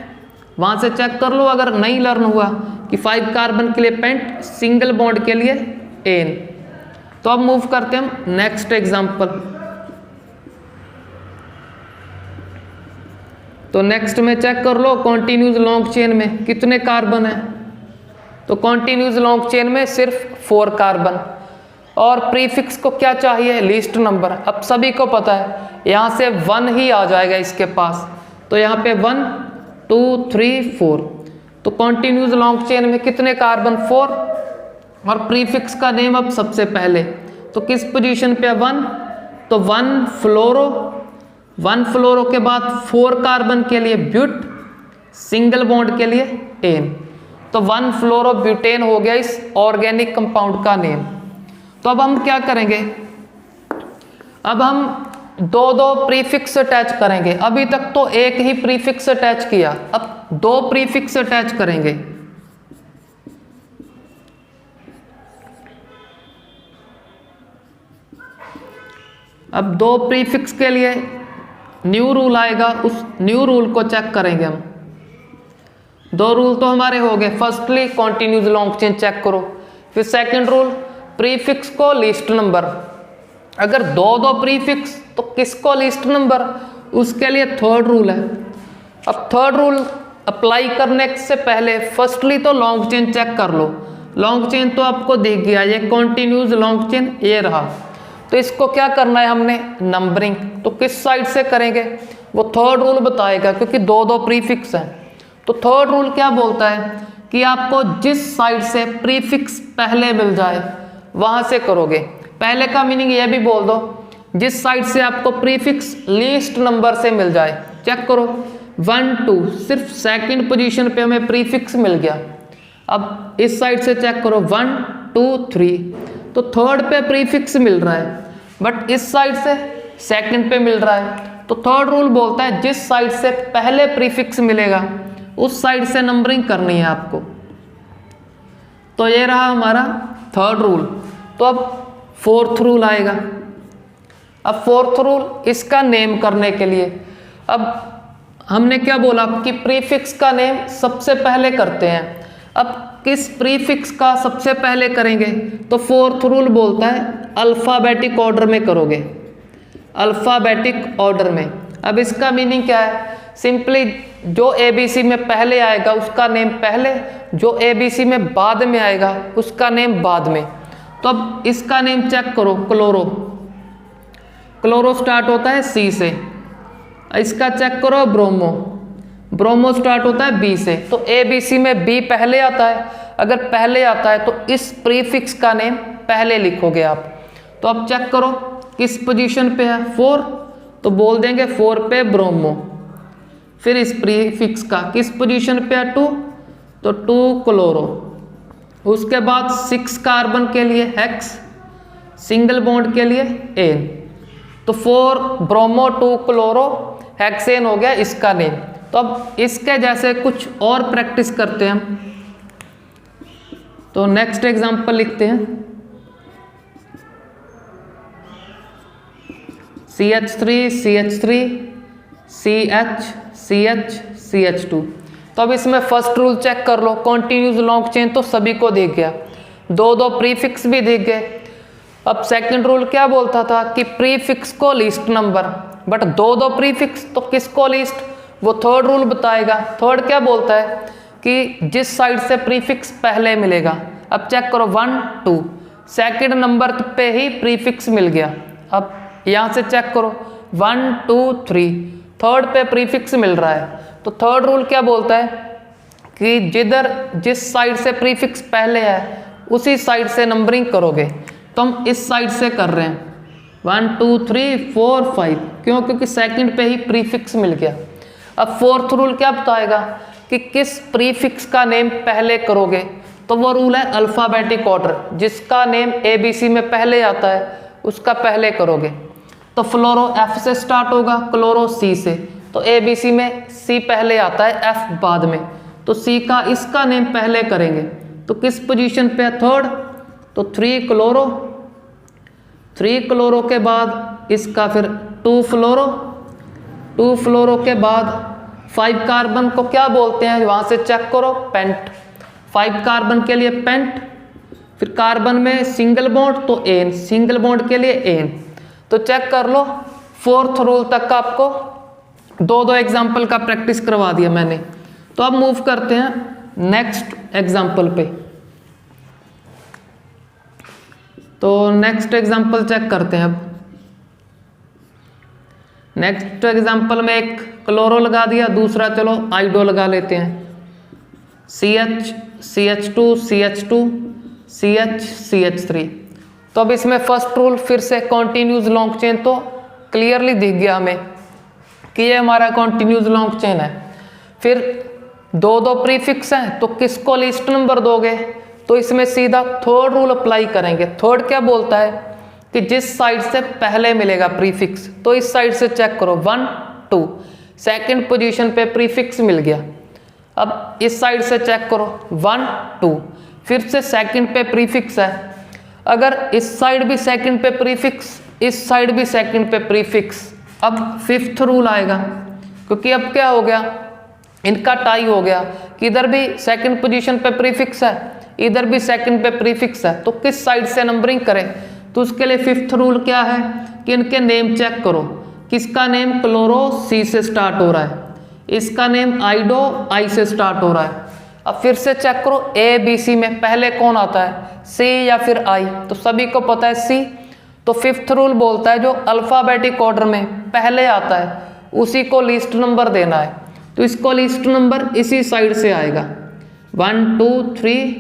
वहाँ से चेक कर लो अगर नहीं लर्न हुआ कि 5 कार्बन के लिए पेंट, सिंगल बॉन्ड के लिए एन। तो अब मूव करते हैं हम नेक्स्ट एग्जाम्पल। तो नेक्स्ट में चेक कर लो कॉन्टिन्यूस लॉन्ग चेन में कितने कार्बन है, तो कॉन्टिन्यूस लॉन्ग चेन में सिर्फ 4 कार्बन। और प्रीफिक्स को क्या चाहिए, लीस्ट नंबर। अब सभी को पता है यहाँ से 1 ही आ जाएगा इसके पास, तो यहाँ पे 1 2 3 4, तो कॉन्टिन्यूस लॉन्ग चेन में कितने कार्बन, 4। और प्रीफिक्स का नेम अब सबसे पहले, तो किस पोजीशन पे 1, तो 1 फ्लोरो। 1 फ्लोरो के बाद 4 कार्बन के लिए ब्यूट, सिंगल बॉन्ड के लिए एन, तो 1 फ्लोरो ब्यूटेन हो गया इस ऑर्गेनिक कंपाउंड का नेम। तो अब हम क्या करेंगे, अब हम दो प्रीफिक्स अटैच करेंगे। अभी तक तो एक ही प्रीफिक्स अटैच किया, अब 2 प्रीफिक्स अटैच करेंगे। अब दो प्रीफिक्स के लिए न्यू रूल आएगा, उस न्यू रूल को चेक करेंगे हम। दो रूल तो हमारे हो गए, firstly continues long chain check करो, फिर सेकंड रूल प्रीफिक्स को लीस्ट नंबर। अगर दो दो प्रीफिक्स तो किसको लीस्ट नंबर, उसके लिए थर्ड रूल है। अब थर्ड रूल अप्लाई करने से पहले फर्स्टली तो लॉन्ग चेन चेक कर लो। लॉन्ग चेन तो आपको दिख गया, ये कॉन्टिन्यूज लॉन्ग चेन ये रहा। तो इसको क्या करना है हमने, नंबरिंग। तो किस साइड से करेंगे वो थर्ड रूल बताएगा, क्योंकि दो दो प्रीफिक्स हैं। तो थर्ड रूल क्या बोलता है कि आपको जिस साइड से प्रीफिक्स पहले मिल जाए वहां से करोगे। पहले का मीनिंग ये भी बोल दो, जिस साइड से आपको प्रीफिक्स लीस्ट नंबर से मिल जाए। चेक करो 1 2, सिर्फ सेकंड पोजीशन पे हमें प्रीफिक्स मिल गया। अब इस साइड से चेक करो 1 2 3, तो थर्ड पे प्रीफिक्स मिल रहा है, बट इस साइड से सेकंड पे मिल रहा है। तो थर्ड रूल बोलता है जिस साइड से पहले प्रीफिक्स मिलेगा उस साइड से नंबरिंग करनी है आपको। तो ये रहा हमारा थर्ड रूल। तो अब फोर्थ रूल आएगा। अब फोर्थ रूल इसका नेम करने के लिए, अब हमने क्या बोला कि प्रीफिक्स का नेम सबसे पहले करते हैं। अब किस प्रीफिक्स का सबसे पहले करेंगे, तो फोर्थ रूल बोलता है अल्फाबेटिक ऑर्डर में करोगे, अल्फाबेटिक ऑर्डर में। अब इसका मीनिंग क्या है, सिंपली जो एबीसी में पहले आएगा उसका नेम पहले, जो एबीसी में बाद में आएगा उसका नेम बाद में। तो अब इसका नेम चेक करो, क्लोरो, क्लोरो स्टार्ट होता है सी से। इसका चेक करो ब्रोमो, ब्रोमो स्टार्ट होता है बी से। तो एबीसी में बी पहले आता है, अगर पहले आता है तो इस प्रीफिक्स का नेम पहले लिखोगे आप। तो अब चेक करो किस पोजीशन पे है 4, तो बोल देंगे 4 पे ब्रोमो। फिर इस प्रीफिक्स का किस पोजीशन पे है 2, तो 2 क्लोरो। उसके बाद 6 कार्बन के लिए हेक्स, सिंगल बॉन्ड के लिए एन। तो 4 ब्रोमो 2 क्लोरो हेक्सेन हो गया इसका नेम। तो अब इसके जैसे कुछ और प्रैक्टिस करते हैं हम। तो नेक्स्ट एग्जांपल लिखते हैं CH3 CH3 CH CH CH2। तो अब इसमें फर्स्ट रूल चेक कर लो, कॉन्टिन्यूज लॉन्ग चेन तो सभी को दिख गया, दो दो प्रीफिक्स भी दिख गए। अब सेकंड रूल क्या बोलता था कि प्रीफिक्स को लीस्ट नंबर, बट दो दो प्रीफिक्स तो किसको लीस्ट, वो थर्ड रूल बताएगा। थर्ड क्या बोलता है कि जिस साइड से प्रीफिक्स पहले मिलेगा। अब चेक करो 1 2, सेकंड नंबर पे ही प्रीफिक्स मिल गया। अब यहां से चेक करो 1 2 3, थर्ड पे प्रीफिक्स मिल रहा है। तो थर्ड रूल क्या बोलता है कि जिस साइड से प्रीफिक्स पहले है उसी साइड से नंबरिंग करोगे। तो हम इस साइड से कर रहे हैं 1 2 3 4 5, क्यों, क्योंकि सेकंड पे ही प्रीफिक्स मिल गया। अब फोर्थ रूल क्या बताएगा कि किस प्रीफिक्स का नेम पहले करोगे, तो वो रूल है अल्फाबेटिक ऑर्डर, जिसका नेम एबीसी में पहले आता है उसका पहले करोगे। तो फ्लोरो एफ से स्टार्ट होगा, क्लोरो सी से। तो एबीसी में सी पहले आता है, एफ बाद में। तो सी का इसका नेम पहले करेंगे। तो किस पोजीशन पे है, थर्ड। तो 3 क्लोरो, 3 क्लोरो के बाद इसका फिर 2 फ्लोरो, 2 फ्लोरो के बाद 5 कार्बन को क्या बोलते हैं, वहां से चेक करो पेंट। 5 कार्बन के लिए पेंट, फिर कार्बन में सिंगल बॉन्ड तो एन, सिंगल बॉन्ड के लिए एन। तो चेक कर लो, फोर्थ रूल तक का आपको दो दो एग्जाम्पल का प्रैक्टिस करवा दिया मैंने। तो अब मूव करते हैं नेक्स्ट एग्जाम्पल पे। तो नेक्स्ट एग्जाम्पल चेक करते हैं। अब नेक्स्ट एग्जाम्पल में एक क्लोरो लगा दिया, दूसरा चलो आइडो लगा लेते हैं। CH CH2 CH2 CH CH3। तो अब इसमें फर्स्ट रूल फिर से कॉन्टिन्यूज लॉन्ग चेन तो क्लियरली दिख गया हमें कि ये हमारा कॉन्टिन्यूज लॉन्ग चेन है। फिर दो दो प्रीफिक्स हैं तो किसको लीस्ट नंबर दोगे, तो इसमें सीधा थर्ड रूल अप्लाई करेंगे। थर्ड क्या बोलता है कि जिस साइड से पहले मिलेगा प्रीफिक्स, तो इस साइड से चेक करो 1 2, सेकंड पोजीशन पे प्रीफिक्स मिल गया। अब इस साइड से चेक करो 1 2, फिर से सेकंड पे प्रीफिक्स है। अगर इस साइड भी सेकंड पे प्रीफिक्स इस साइड भी सेकंड पे प्रीफिक्स। अब फिफ्थ रूल आएगा, क्योंकि अब क्या हो गया, इनका टाई हो गया कि इधर भी सेकंड पोजीशन पे प्रीफिक्स है, इधर भी सेकंड पे प्रीफिक्स है, तो किस साइड से नंबरिंग करें। तो उसके लिए फिफ्थ रूल क्या है कि इनके नेम चेक करो, किसका नेम क्लोरो सी से स्टार्ट हो रहा है, इसका नेम आइडो आई से स्टार्ट हो रहा है। अब फिर से चेक करो ए बी सी में पहले कौन आता है, सी या फिर आई, तो सभी को पता है सी। तो फिफ्थ रूल बोलता है जो अल्फाबेटिक ऑर्डर में पहले आता है उसी को लीस्ट नंबर देना है। तो इसको लीस्ट नंबर इसी साइड से आएगा, 1 2 3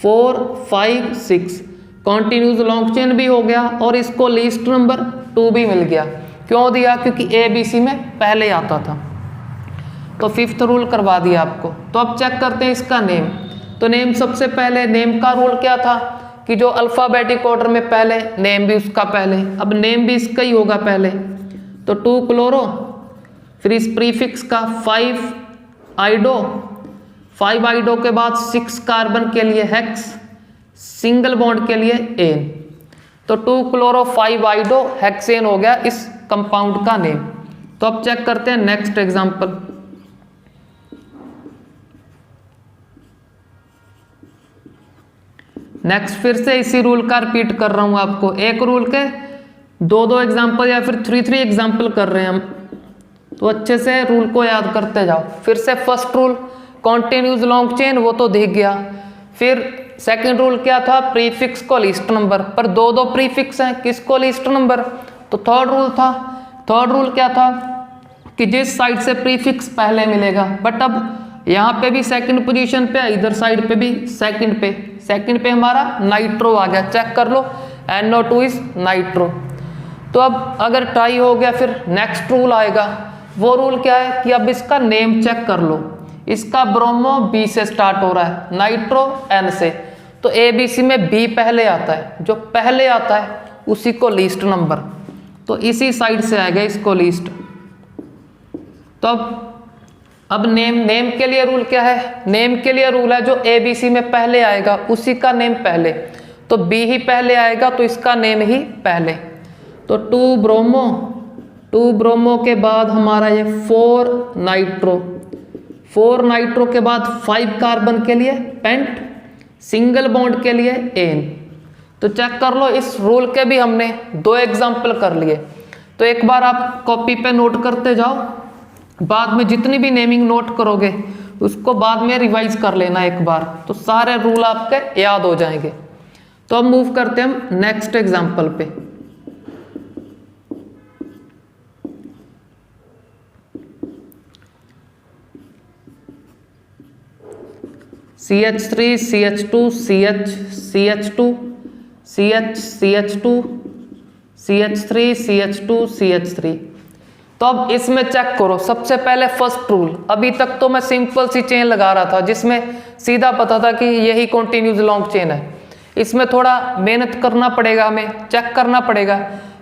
4 5 6, कॉन्टिन्यूस लॉन्ग चेन भी हो गया और इसको लीस्ट नंबर 2 भी मिल गया। क्यों दिया, क्योंकि ए बी सी में पहले आता था। तो फिफ्थ रूल करवा दिया आपको। तो अब चेक करते हैं इसका नेम। तो नेम सबसे पहले, नेम का रूल क्या था कि जो अल्फाबेटिक ऑर्डर में पहले, नेम भी उसका पहले, अब नेम भी इसका ही होगा पहले। तो 2 क्लोरो, फिर इस प्रीफिक्स का 5 आइडो, 5 आइडो के बाद 6 कार्बन के लिए हेक्स, सिंगल बॉन्ड के लिए एन। तो 2 क्लोरो 5 आइडो हेक्सेन हो गया इस कंपाउंड का नेम। तो अब चेक करते हैं नेक्स्ट एग्जांपल। नेक्स्ट फिर से इसी रूल का रिपीट कर रहा हूं आपको, एक रूल के 2 एग्जाम्पल या फिर 3 एग्जाम्पल कर रहे हैं हम, तो अच्छे से रूल को याद करते जाओ। फिर से first rule continuous long chain, वो तो दिख गया। फिर सेकंड रूल क्या था, प्रीफिक्स को लीस्ट नंबर, पर 2 प्रीफिक्स हैं, किसको लीस्ट नंबर। तो थर्ड रूल था, थर्ड रूल क्या था कि जिस साइड से प्रीफिक्स पहले मिलेगा, बट अब यहाँ पे भी सेकंड पोजीशन पे, इधर साइड पे भी सेकंड पे, सेकंड पे हमारा नाइट्रो आ गया। चेक कर लो NO2 इज नाइट्रो। तो अब अगर टाई हो गया फिर नेक्स्ट रूल आएगा, वो रूल क्या है कि अब इसका नेम चेक कर लो। इसका ब्रोमो B से स्टार्ट हो रहा है, नाइट्रो N से, तो ABC में B पहले आता है, जो पहले आता है उसी को लीस्ट नंबर, तो इसी साइड से आएगा इसको लीस्ट। तो अब नेम के लिए रूल क्या है, नेम के लिए रूल है जो ABC में पहले आएगा उसी का नेम पहले, तो B ही पहले आएगा तो इसका नेम ही पहले। तो 2 ब्रोमो के बाद हमारा ये 4 नाइट्रो के बाद 5 कार्बन के लिए पेंट, सिंगल बॉन्ड के लिए एन। तो चेक कर लो, इस रूल के भी हमने 2 एग्जाम्पल कर लिए। तो एक बार आप कॉपी पे नोट करते जाओ, बाद में जितनी भी नेमिंग नोट करोगे उसको बाद में रिवाइज कर लेना एक बार, तो सारे रूल आपके याद हो जाएंगे। तो अब मूव करते हैं हम नेक्स्ट एग्जाम्पल पे। CH3 CH2 CH CH2 CH CH2 CH3 CH2 CH3। तो अब इसमें चेक करो, सबसे पहले फर्स्ट रूल, अभी तक तो मैं सिंपल सी चेन लगा रहा था जिसमें सीधा पता था कि यही कॉन्टिन्यूस लॉन्ग चेन है। इसमें थोड़ा मेहनत करना पड़ेगा, हमें चेक करना पड़ेगा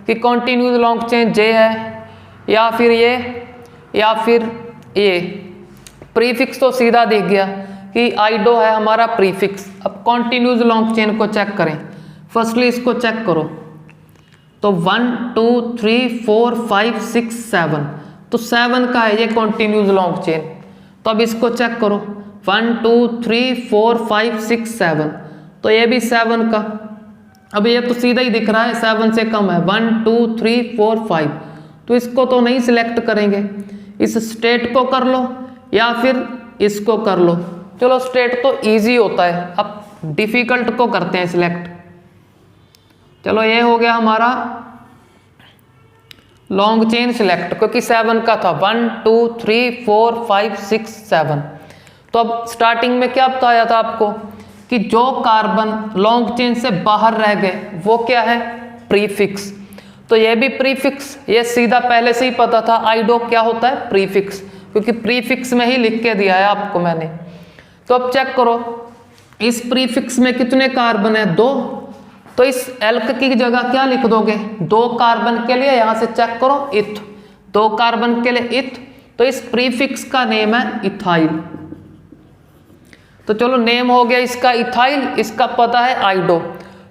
कि कॉन्टिन्यूस लॉन्ग चेन J है या फिर ये या फिर ये। प्रीफिक्स तो सीधा दिख गया कि आइडो है हमारा प्रीफिक्स। अब कॉन्टिन्यूस लॉन्ग चेन को चेक करें, फर्स्टली इसको चेक करो। तो 1 2 3 4 5 6 7, तो 7 का है ये कॉन्टिन्यूस लॉन्ग चेन। तो अब इसको चेक करो, 1 2 3 4 5 6 7, तो ये भी 7 का। अब ये तो सीधा ही दिख रहा है 7 से कम है, 1 2 3 4 5, तो इसको तो नहीं सिलेक्ट करेंगे। इस स्टेट को कर लो या फिर इसको कर लो। चलो स्टेट तो इजी होता है, अब डिफिकल्ट को करते हैं सिलेक्ट। चलो ये हो गया हमारा लॉन्ग चेन सिलेक्ट, क्योंकि 7 का था, 1 2 3 4 5 6 7। तो अब स्टार्टिंग में क्या बताया था आपको कि जो कार्बन लॉन्ग चेन से बाहर रह गए वो क्या है, प्रीफिक्स। तो ये भी प्रीफिक्स, ये सीधा पहले से ही पता था आइडो क्या होता है, प्रीफिक्स, क्योंकि प्रीफिक्स में ही लिख के दिया है आपको मैंने। तो अब चेक करो इस प्रीफिक्स में कितने कार्बन है, 2, तो इस एल्क की जगह क्या लिख दोगे, 2 कार्बन के लिए यहां से चेक करो इथ, 2 कार्बन के लिए इथ, तो इस प्रीफिक्स का नेम है इथाइल। तो चलो नेम हो गया इसका इथाइल, इसका पता है आइडो।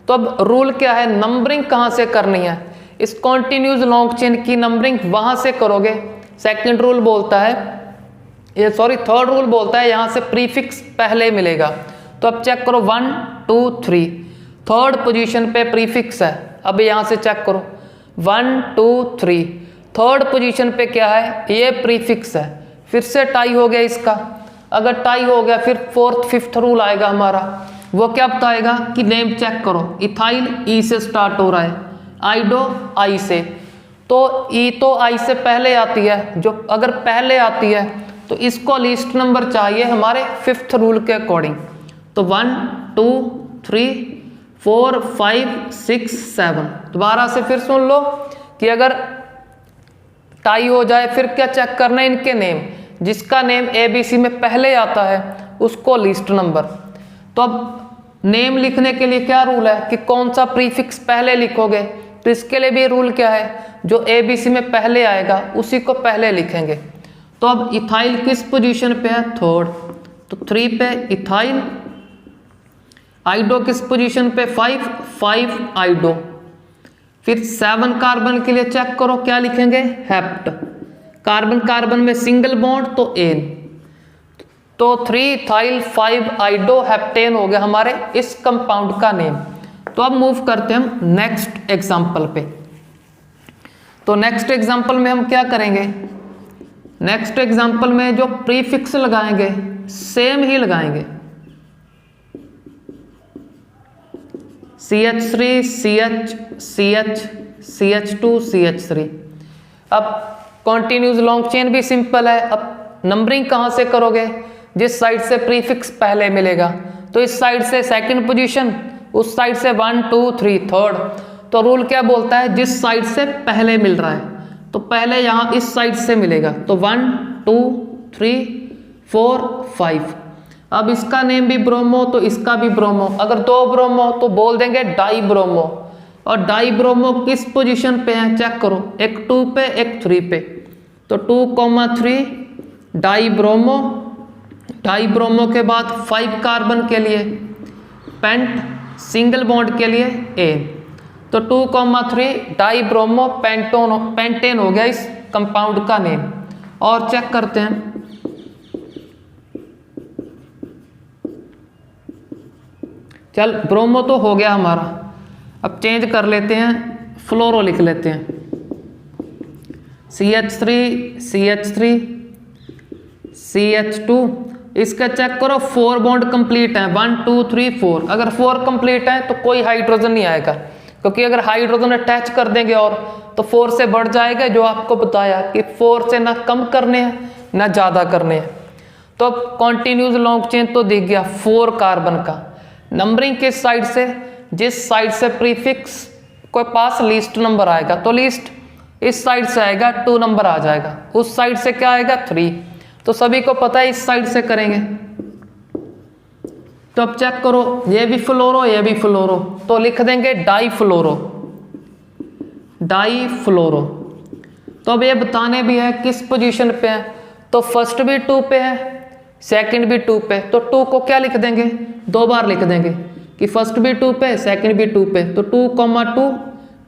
तो अब रूल क्या है, नंबरिंग कहां से करनी है, इस कॉन्टिन्यूस लॉन्ग चेन की नंबरिंग वहां से करोगे। सेकंड रूल बोलता है, थर्ड रूल बोलता है यहां से प्रीफिक्स पहले मिलेगा। तो अब चेक करो 1 2 3 थर्ड पोजीशन पे प्रीफिक्स है। अब यहां से चेक करो 1 2 3 थर्ड पोजीशन पे क्या है, ये प्रीफिक्स है। फिर से टाई हो गया इसका। अगर टाई हो गया फिर फोर्थ फिफ्थ रूल आएगा हमारा, वो क्या बताएगा कि नेम चेक करो। इथाइल ई से स्टार्ट हो रहा है, आइडो आई से, तो ई तो आई से पहले आती है। जो अगर पहले आती है तो इसको लीस्ट नंबर चाहिए हमारे फिफ्थ रूल के अकॉर्डिंग। तो 1 2 3 4 5 6 7 दोबारा से फिर सुन लो कि अगर टाई हो जाए फिर क्या चेक करना है, इनके नेम। जिसका नेम ABC में पहले आता है उसको लीस्ट नंबर। तो अब नेम लिखने के लिए क्या रूल है कि कौन सा प्रीफिक्स पहले लिखोगे, तो इसके लिए भी रूल क्या है, जो ABC में पहले आएगा उसी को पहले लिखेंगे। तो अब इथाइल किस पोजीशन पे है, थर्ड, तो 3 पे इथाइल। आइडो किस पोजीशन पे, 5 आइडो। फिर 7 कार्बन के लिए चेक करो क्या लिखेंगे, हेप्ट। कार्बन कार्बन में सिंगल बॉन्ड तो एन, तो 3 इथाइल 5 आइडो हेप्टेन हो गया हमारे इस कंपाउंड का नेम। तो अब मूव करते हैं हम नेक्स्ट एग्जांपल पे। तो नेक्स्ट एग्जांपल में हम क्या करेंगे, नेक्स्ट एग्जांपल में जो प्रीफिक्स लगाएंगे सेम ही लगाएंगे, CH3 CH CH CH2 CH3। अब कॉन्टिन्यूस लॉन्ग चेन भी सिंपल है। अब नंबरिंग कहां से करोगे, जिस साइड से प्रीफिक्स पहले मिलेगा, तो इस साइड से सेकंड पोजीशन, उस साइड से 1 2 3 थर्ड। तो रूल क्या बोलता है, जिस साइड से पहले मिल रहा है तो पहले यहां इस साइड से मिलेगा। तो 1 2 3 4 5। अब इसका नेम भी ब्रोमो तो इसका भी ब्रोमो। अगर 2 ब्रोमो तो बोल देंगे डाई ब्रोमो। और डाई ब्रोमो किस पोजीशन पे है चेक करो, एक 2 पे एक 3 पे। तो 2,3 डाई ब्रोमो। डाई ब्रोमो के बाद 5 कार्बन के लिए पेंट, सिंगल बॉन्ड के लिए एन। तो 2,3 डाई ब्रोमो पेंटेन हो गया इस कंपाउंड का नेम। और चेक करते हैं, चल ब्रोमो तो हो गया हमारा। अब चेंज कर लेते हैं, फ्लोरो लिख लेते हैं, CH3 CH3 CH2। इसका चेक करो 4 बॉन्ड कंप्लीट है, 1 2 3 4। अगर 4 कंप्लीट है तो कोई हाइड्रोजन नहीं आएगा, क्योंकि अगर हाइड्रोजन अटैच कर देंगे और तो 4 से बढ़ जाएगा, जो आपको बताया कि 4 से ना कम करने हैं ना ज़्यादा करने हैं। तो अब कॉन्टिन्यूस लॉन्ग चेन तो दिख गया 4 कार्बन का। नंबरिंग किस साइड से, जिस साइड से प्रीफिक्स को पास लीस्ट नंबर आएगा, तो लीस्ट इस साइड से आएगा 2 नंबर आ जाएगा, उस साइड से क्या आएगा 3। तो सभी को पता है इस साइड से करेंगे। तो अब चेक करो, ये भी फ्लोरो ये भी फ्लोरो, तो लिख देंगे डाई फ्लोरो, डाई फ्लोरो। तो अब ये बताने भी है किस पोजीशन पे है, तो फर्स्ट भी 2 पे है, सेकंड भी 2 पे। तो 2 को क्या लिख देंगे, 2 बार लिख देंगे कि फर्स्ट भी 2 पे सेकंड भी 2 पे। तो 2,2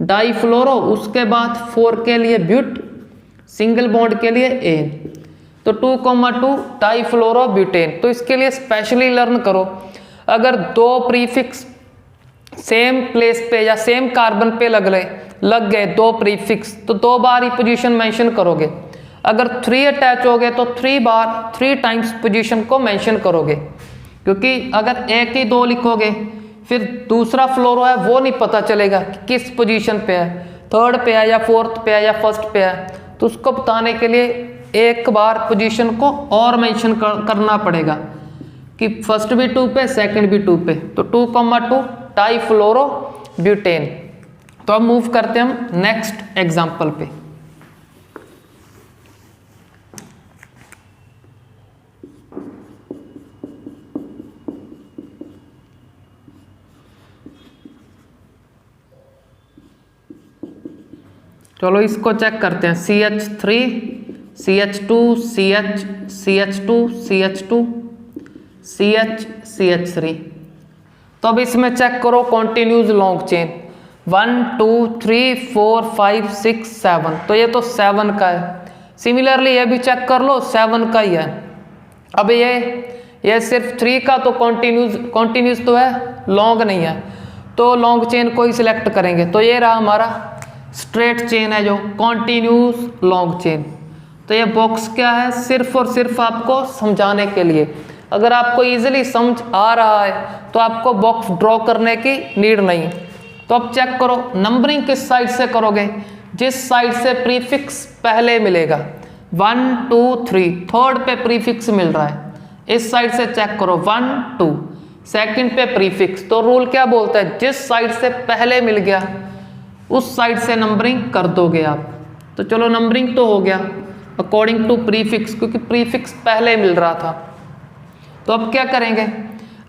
डाई फ्लोरो, उसके बाद 4 के लिए ब्यूट, सिंगल बॉन्ड के लिए एन। तो 2,2 डाई फ्लोरो ब्यूटेन। तो इसके लिए स्पेशली लर्न करो, अगर 2 प्रीफिक्स सेम प्लेस पे या सेम कार्बन पे लग गए 2 प्रीफिक्स, तो 2 बार ही पोजीशन मेंशन करोगे। अगर 3 अटैच हो गए तो 3 टाइम्स पोजीशन को मेंशन करोगे, क्योंकि अगर एक ही 2 लिखोगे फिर दूसरा फ्लोरो है वो नहीं पता चलेगा कि किस पोजीशन पे है, थर्ड पे है या फोर्थ पे है या फर्स्ट पे है। तो उसको बताने के लिए एक बार पोजीशन को और मेंशन करना पड़ेगा कि फर्स्ट भी 2 पे सेकंड भी 2 पे। तो 2,2 डाई फ्लोरो ब्यूटेन। तो अब मूव करते हैं हम नेक्स्ट एग्जांपल पे। चलो इसको चेक करते हैं, CH3 CH2 CH CH2 CH2 CH CH3। तो अब इसमें चेक करो कॉन्टिन्यूस लॉन्ग चेन, 1 2 3 4 5 6 7, तो ये तो 7 का है। सिमिलरली ये भी चेक कर लो, 7 का ही है। अब ये सिर्फ 3 का तो कॉन्टिन्यूस तो है, लॉन्ग नहीं है, तो लॉन्ग चेन को ही सिलेक्ट करेंगे। तो ये रहा हमारा स्ट्रेट चेन है जो कॉन्टिन्यूस लॉन्ग चेन। तो ये बॉक्स क्या है, सिर्फ और सिर्फ आपको समझाने के लिए। अगर आपको इजीली समझ आ रहा है तो आपको बॉक्स ड्रॉ करने की नीड नहीं। तो अब चेक करो नंबरिंग किस साइड से करोगे, जिस साइड से प्रीफिक्स पहले मिलेगा। 1 2 3 थर्ड पे प्रीफिक्स मिल रहा है, इस साइड से चेक करो 1 2, सेकंड पे प्रीफिक्स। तो रूल क्या बोलता है, जिस साइड से पहले मिल गया उस साइड से नंबरिंग कर दोगे आप। तो चलो नंबरिंग तो हो गया अकॉर्डिंग टू प्रीफिक्स, क्योंकि प्रीफिक्स पहले मिल रहा था। तो अब क्या करेंगे,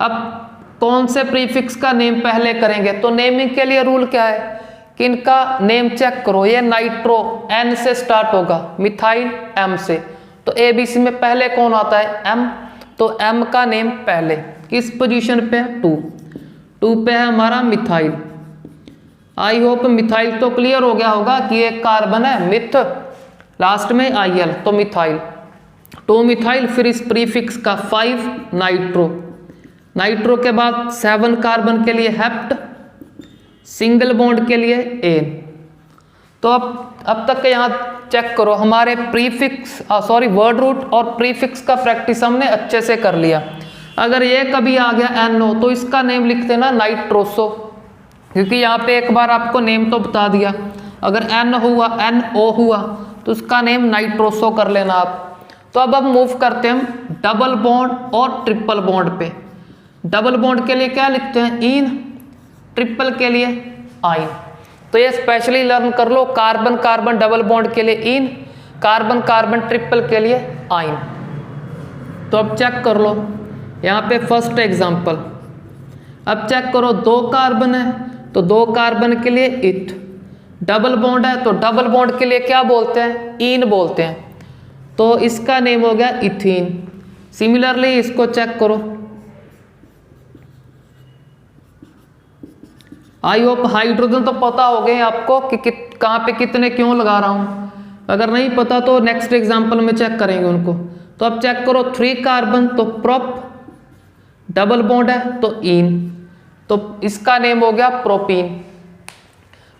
अब कौन से प्रीफिक्स का नेम पहले करेंगे। तो नेमिंग के लिए रूल क्या है कि इनका नेम चेक करो। ये नाइट्रो N से स्टार्ट होगा, मिथाइल M से। तो ABC में पहले कौन आता है, M। तो M का नेम पहले किस पोजीशन पे है, 2 पे है हमारा मिथाइल। आई होप मिथाइल तो क्लियर हो गया होगा कि एक कार्बन है मिथ, लास्ट में IL, तो मिथाइल 2 मिथाइल। फिर इस प्रीफिक्स का 5 नाइट्रो, नाइट्रो के बाद 7 कार्बन के लिए हेप्ट, सिंगल बॉन्ड के लिए एन। तो अब तक के यहाँ चेक करो हमारे प्रीफिक्स वर्ड रूट और प्रीफिक्स का प्रैक्टिस हमने अच्छे से कर लिया। अगर ये कभी आ गया NO तो इसका नेम लिख देना नाइट्रोसो, क्योंकि यहाँ पे एक बार आपको नेम तो बता दिया। अगर N हुआ NO हुआ तो उसका नेम नाइट्रोसो कर लेना आप। तो अब मूव करते हैं हम डबल बॉन्ड और ट्रिपल बॉन्ड पे। डबल बॉन्ड के लिए क्या लिखते हैं, इन, ट्रिपल के लिए आइन। तो ये स्पेशली लर्न कर लो, कार्बन कार्बन डबल बॉन्ड के लिए इन, कार्बन कार्बन ट्रिपल के लिए आइन। तो अब चेक कर लो यहाँ पे फर्स्ट एग्जांपल। अब चेक करो 2 कार्बन है तो 2 कार्बन के लिए इथ, डबल बॉन्ड है तो डबल बॉन्ड के लिए क्या बोलते हैं, इन बोलते हैं। तो इसका नेम हो गया इथीन। सिमिलरली इसको चेक करो, आई होप हाइड्रोजन तो पता हो गए आपको कि कहाँ पे कितने क्यों लगा रहा हूँ। अगर नहीं पता तो नेक्स्ट एग्जांपल में चेक करेंगे उनको। तो अब चेक करो 3 कार्बन तो प्रोप, डबल बॉन्ड है तो इन, तो इसका नेम हो गया प्रोपीन।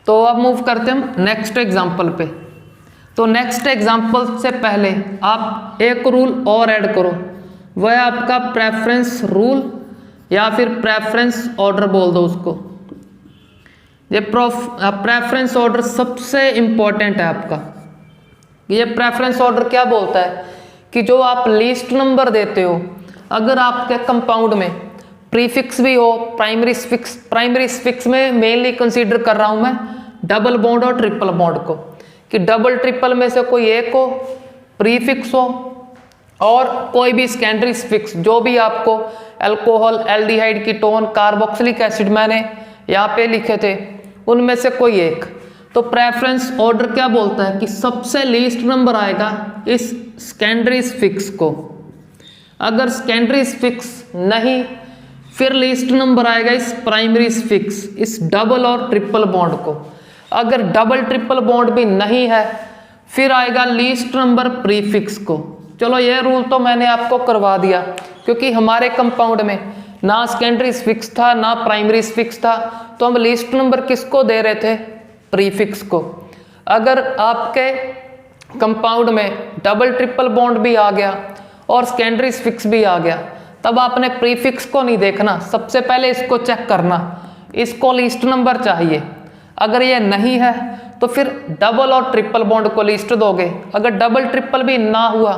तो अब मूव करते हैं हम नेक्स्ट एग्जांपल पे। तो नेक्स्ट एग्जांपल से पहले आप एक रूल और ऐड करो, वह आपका प्रेफरेंस रूल या फिर प्रेफरेंस ऑर्डर बोल दो उसको। ये प्रेफरेंस ऑर्डर सबसे इंपॉर्टेंट है आपका। ये प्रेफरेंस ऑर्डर क्या बोलता है कि जो आप लीस्ट नंबर देते हो, अगर आपके कंपाउंड में प्रीफिक्स भी हो, प्राइमरी स्फिक्स में मेनली कंसीडर कर रहा हूं मैं डबल बॉन्ड और ट्रिपल बॉन्ड को, कि डबल ट्रिपल में से कोई एक हो, प्रीफिक्स हो, और कोई भी सेकेंडरी स्फिक्स, जो भी आपको alcohol, aldehyde, ketone, carboxylic acid मैंने यहाँ पे लिखे थे, उनमें से कोई एक। तो प्रेफरेंस ऑर्डर क्या बोलता है कि सबसे लीस्ट नंबर आएगा इस सेकेंडरी स्फिक्स को। अगर सेकेंडरी स्फिक्स नहीं, फिर लीस्ट नंबर आएगा इस प्राइमरी स्फिक्स, इस डबल और ट्रिपल बॉन्ड को। अगर डबल ट्रिपल बॉन्ड भी नहीं है, फिर आएगा लीस्ट नंबर प्रीफिक्स को। चलो ये रूल तो मैंने आपको करवा दिया, क्योंकि हमारे कंपाउंड में ना सेकेंडरी स्फिक्स था ना प्राइमरी स्फिक्स था, तो हम लीस्ट नंबर किसको दे रहे थे, प्रीफिक्स को। अगर आपके कंपाउंड में डबल ट्रिपल बॉन्ड भी आ गया और सेकेंडरी स्फिक्स भी आ गया, तब आपने प्रीफिक्स को नहीं देखना, सबसे पहले इसको चेक करना, इसको लीस्ट नंबर चाहिए। अगर ये नहीं है तो फिर डबल और ट्रिपल बॉन्ड को लिस्ट दोगे। अगर डबल ट्रिपल भी ना हुआ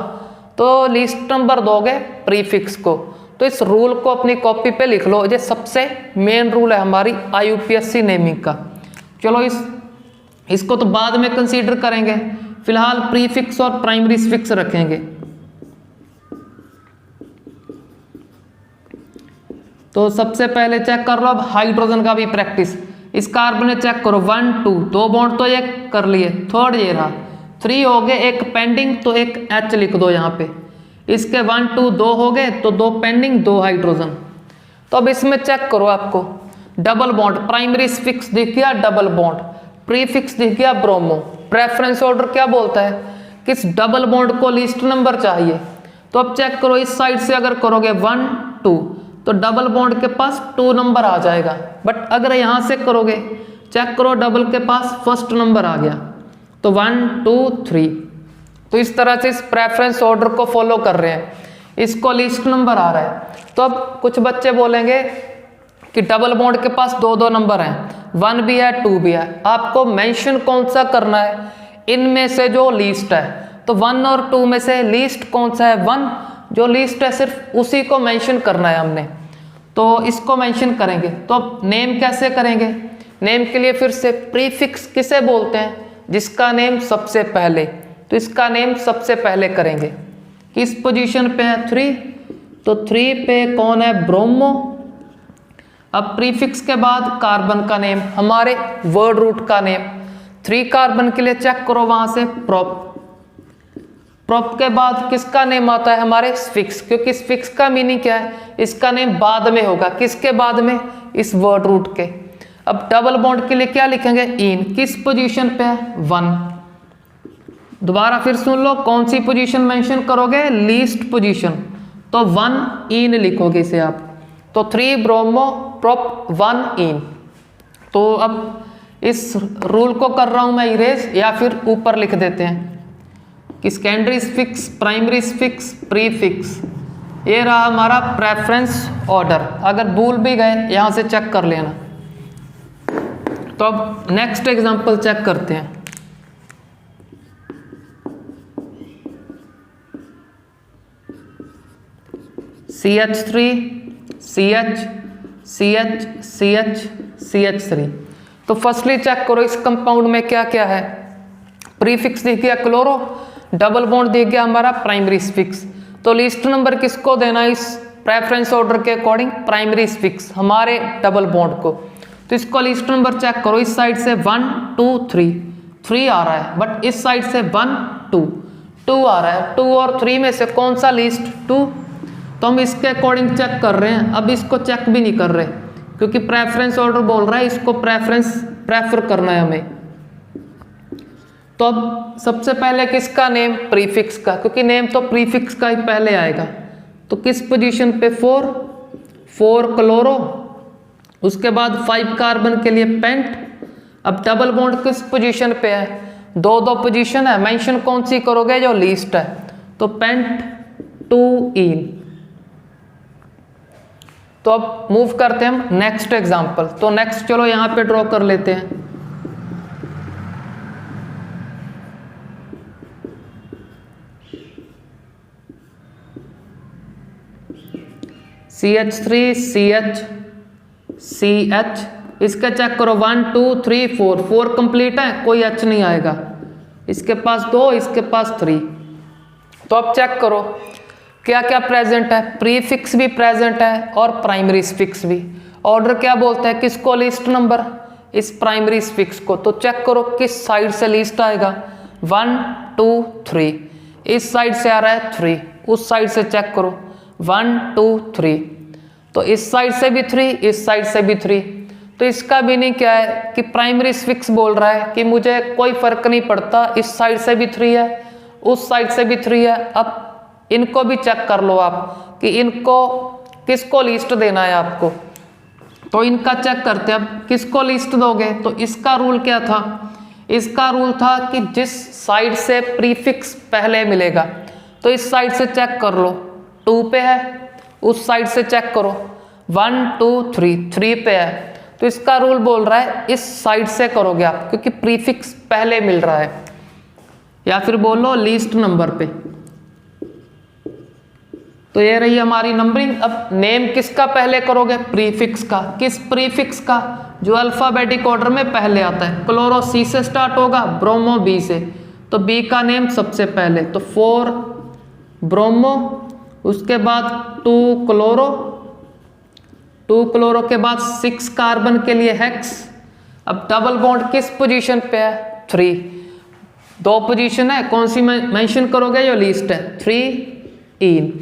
तो लिस्ट नंबर दोगे प्रीफिक्स को। तो इस रूल को अपनी कॉपी पे लिख लो, ये सबसे मेन रूल है हमारी IUPAC नेमिंग का। चलो इसको तो बाद में कंसीडर करेंगे, फिलहाल प्रीफिक्स और प्राइमरी स्फिक्स रखेंगे। तो सबसे पहले चेक कर लो अब हाइड्रोजन का भी प्रैक्टिस। इस कार्बन में चेक करो 1 2, 2 बॉन्ड तो ये कर लिए, थर्ड ये रहा, 3 हो गए, एक पेंडिंग, तो एक H लिख दो यहाँ पे। इसके 1 2 2 हो गए तो 2 पेंडिंग, 2 हाइड्रोजन। तो अब इसमें चेक करो आपको डबल बॉन्ड, प्राइमरी सफिक्स दिख गया डबल बॉन्ड, प्रीफिक्स दिख गया ब्रोमो। प्रेफरेंस ऑर्डर क्या बोलता है, किस डबल बॉन्ड को लीस्ट नंबर चाहिए। तो अब चेक करो, इस साइड से अगर करोगे 1 2 तो डबल बॉन्ड के पास 2 नंबर आ जाएगा। बट अगर यहां से करोगे, चेक करो डबल के पास फर्स्ट नंबर आ गया, तो 1 2 3। तो इस तरह से इस प्रेफरेंस ऑर्डर को फॉलो कर रहे हैं, इसको लीस्ट नंबर आ रहा है। तो अब कुछ बच्चे बोलेंगे कि डबल बॉन्ड के पास 2 नंबर हैं, 1 भी है 2 भी है। आपको मेंशन कौन सा करना है, इनमें से जो लीस्ट है। तो 1 और 2 में से लीस्ट कौन सा है, 1 जो लीस्ट है, सिर्फ उसी को मेंशन करना है हमने। तो इसको मेंशन करेंगे। तो अब नेम कैसे करेंगे, नेम के लिए फिर से प्रीफिक्स किसे बोलते हैं, जिसका नेम सबसे पहले। तो इसका नेम सबसे पहले करेंगे, किस पोजीशन पे है 3, तो 3 पे कौन है, ब्रोमो। अब प्रीफिक्स के बाद कार्बन का नेम, हमारे वर्ड रूट का नेम। 3 कार्बन के लिए चेक करो वहां से प्रोप, प्रोप के बाद किसका नेम आता है, हमारे स्फिक्स, क्योंकि स्फिक्स का मीनिंग क्या है, इसका नेम बाद में होगा, किसके बाद में, इस वर्ड रूट के। अब डबल बॉन्ड के लिए क्या लिखेंगे, इन, किस पोजीशन पे है 1। दोबारा फिर सुन लो, कौन सी पोजीशन मेंशन करोगे, लीस्ट पोजीशन, तो 1 इन लिखोगे इसे आप। तो 3 ब्रोमो प्रोप 1 इन। तो अब इस रूल को कर रहा हूं मैं इरेज, या फिर ऊपर लिख देते हैं कि secondary suffix, primary suffix, prefix. ये रहा हमारा प्रेफरेंस ऑर्डर। अगर भूल भी गए यहां से चेक कर लेना। तो अब नेक्स्ट एग्जांपल चेक करते हैं। CH3 CH CH CH CH3। तो फर्स्टली चेक करो इस कंपाउंड में क्या क्या है। प्रीफिक्स दिख गया क्लोरो, डबल बॉन्ड दिख गया हमारा प्राइमरी सफिक्स। तो लिस्ट नंबर किसको देना इस प्रेफरेंस ऑर्डर के अकॉर्डिंग, प्राइमरी सफिक्स हमारे डबल बॉन्ड को। तो इसको लिस्ट नंबर चेक करो, इस साइड से 1 2 3 आ रहा है, बट इस साइड से 1 2 आ रहा है। 2 और 3 में से कौन सा लिस्ट, 2। तो हम इसके अकॉर्डिंग चेक कर रहे हैं। अब इसको चेक भी नहीं कर रहे, क्योंकि प्रेफरेंस ऑर्डर बोल रहा है इसको प्रेफर करना है हमें। तो अब सबसे पहले किसका नेम, प्रीफिक्स का, क्योंकि नेम तो प्रीफिक्स का ही पहले आएगा। तो किस पोजीशन पे, 4 क्लोरो, उसके बाद 5 कार्बन के लिए पेंट। अब डबल बॉन्ड किस पोजीशन पे है, 2 पोजीशन है, मेंशन कौन सी करोगे, जो लीस्ट है। तो पेंट 2 इन। तो अब मूव करते हैं हम नेक्स्ट एग्जांपल। तो नेक्स्ट चलो यहां पे ड्रॉ कर लेते हैं। CH3 CH CH, इसका चेक करो 1 2 3 4 कंप्लीट है, कोई H नहीं आएगा। इसके पास 2, इसके पास 3। तो अब चेक करो क्या क्या प्रेजेंट है, प्रीफिक्स भी प्रेजेंट है और प्राइमरी सफिक्स भी। ऑर्डर क्या बोलता है, किसको लिस्ट नंबर, इस प्राइमरी सफिक्स को। तो चेक करो किस साइड से लिस्ट आएगा, 1 2 3, इस साइड से आ रहा है 3, उस साइड से चेक करो 1 2 3। तो इस साइड से भी 3, इस साइड से भी 3। तो इसका मीनिंग क्या है कि प्राइमरी सफिक्स बोल रहा है कि मुझे कोई फर्क नहीं पड़ता, इस साइड से भी 3 है, उस साइड से भी 3 है। अब इनको भी चेक कर लो आप कि इनको किसको लिस्ट देना है आपको। तो इनका चेक करते हैं। अब किसको लिस्ट दोगे, तो इसका रूल क्या था, इसका रूल था कि जिस साइड से प्रीफिक्स पहले मिलेगा, तो इस साइड से चेक कर लो 2 पे है, उस साइड से चेक करो 1 2 3 पे है। तो इसका रूल बोल रहा है इस साइड से करोगे आप, क्योंकि प्रीफिक्स पहले मिल रहा है, या फिर बोलो लीस्ट नंबर पे। तो ये रही हमारी नंबरिंग। अब नेम किसका पहले करोगे, प्रीफिक्स का। किस प्रीफिक्स का, जो अल्फाबेटिक ऑर्डर में पहले आता है। क्लोरो C से स्टार्ट होगा, ब्रोमो B से, तो B का नेम सबसे पहले। तो 4 ब्रोमो, उसके बाद 2 क्लोरो, 2 क्लोरो के बाद 6 कार्बन के लिए हेक्स। अब डबल बॉन्ड किस पोजीशन पे है, 3, 2 पोजीशन है, कौन सी मेंशन करोगे, जो लीस्ट है, 3 इन।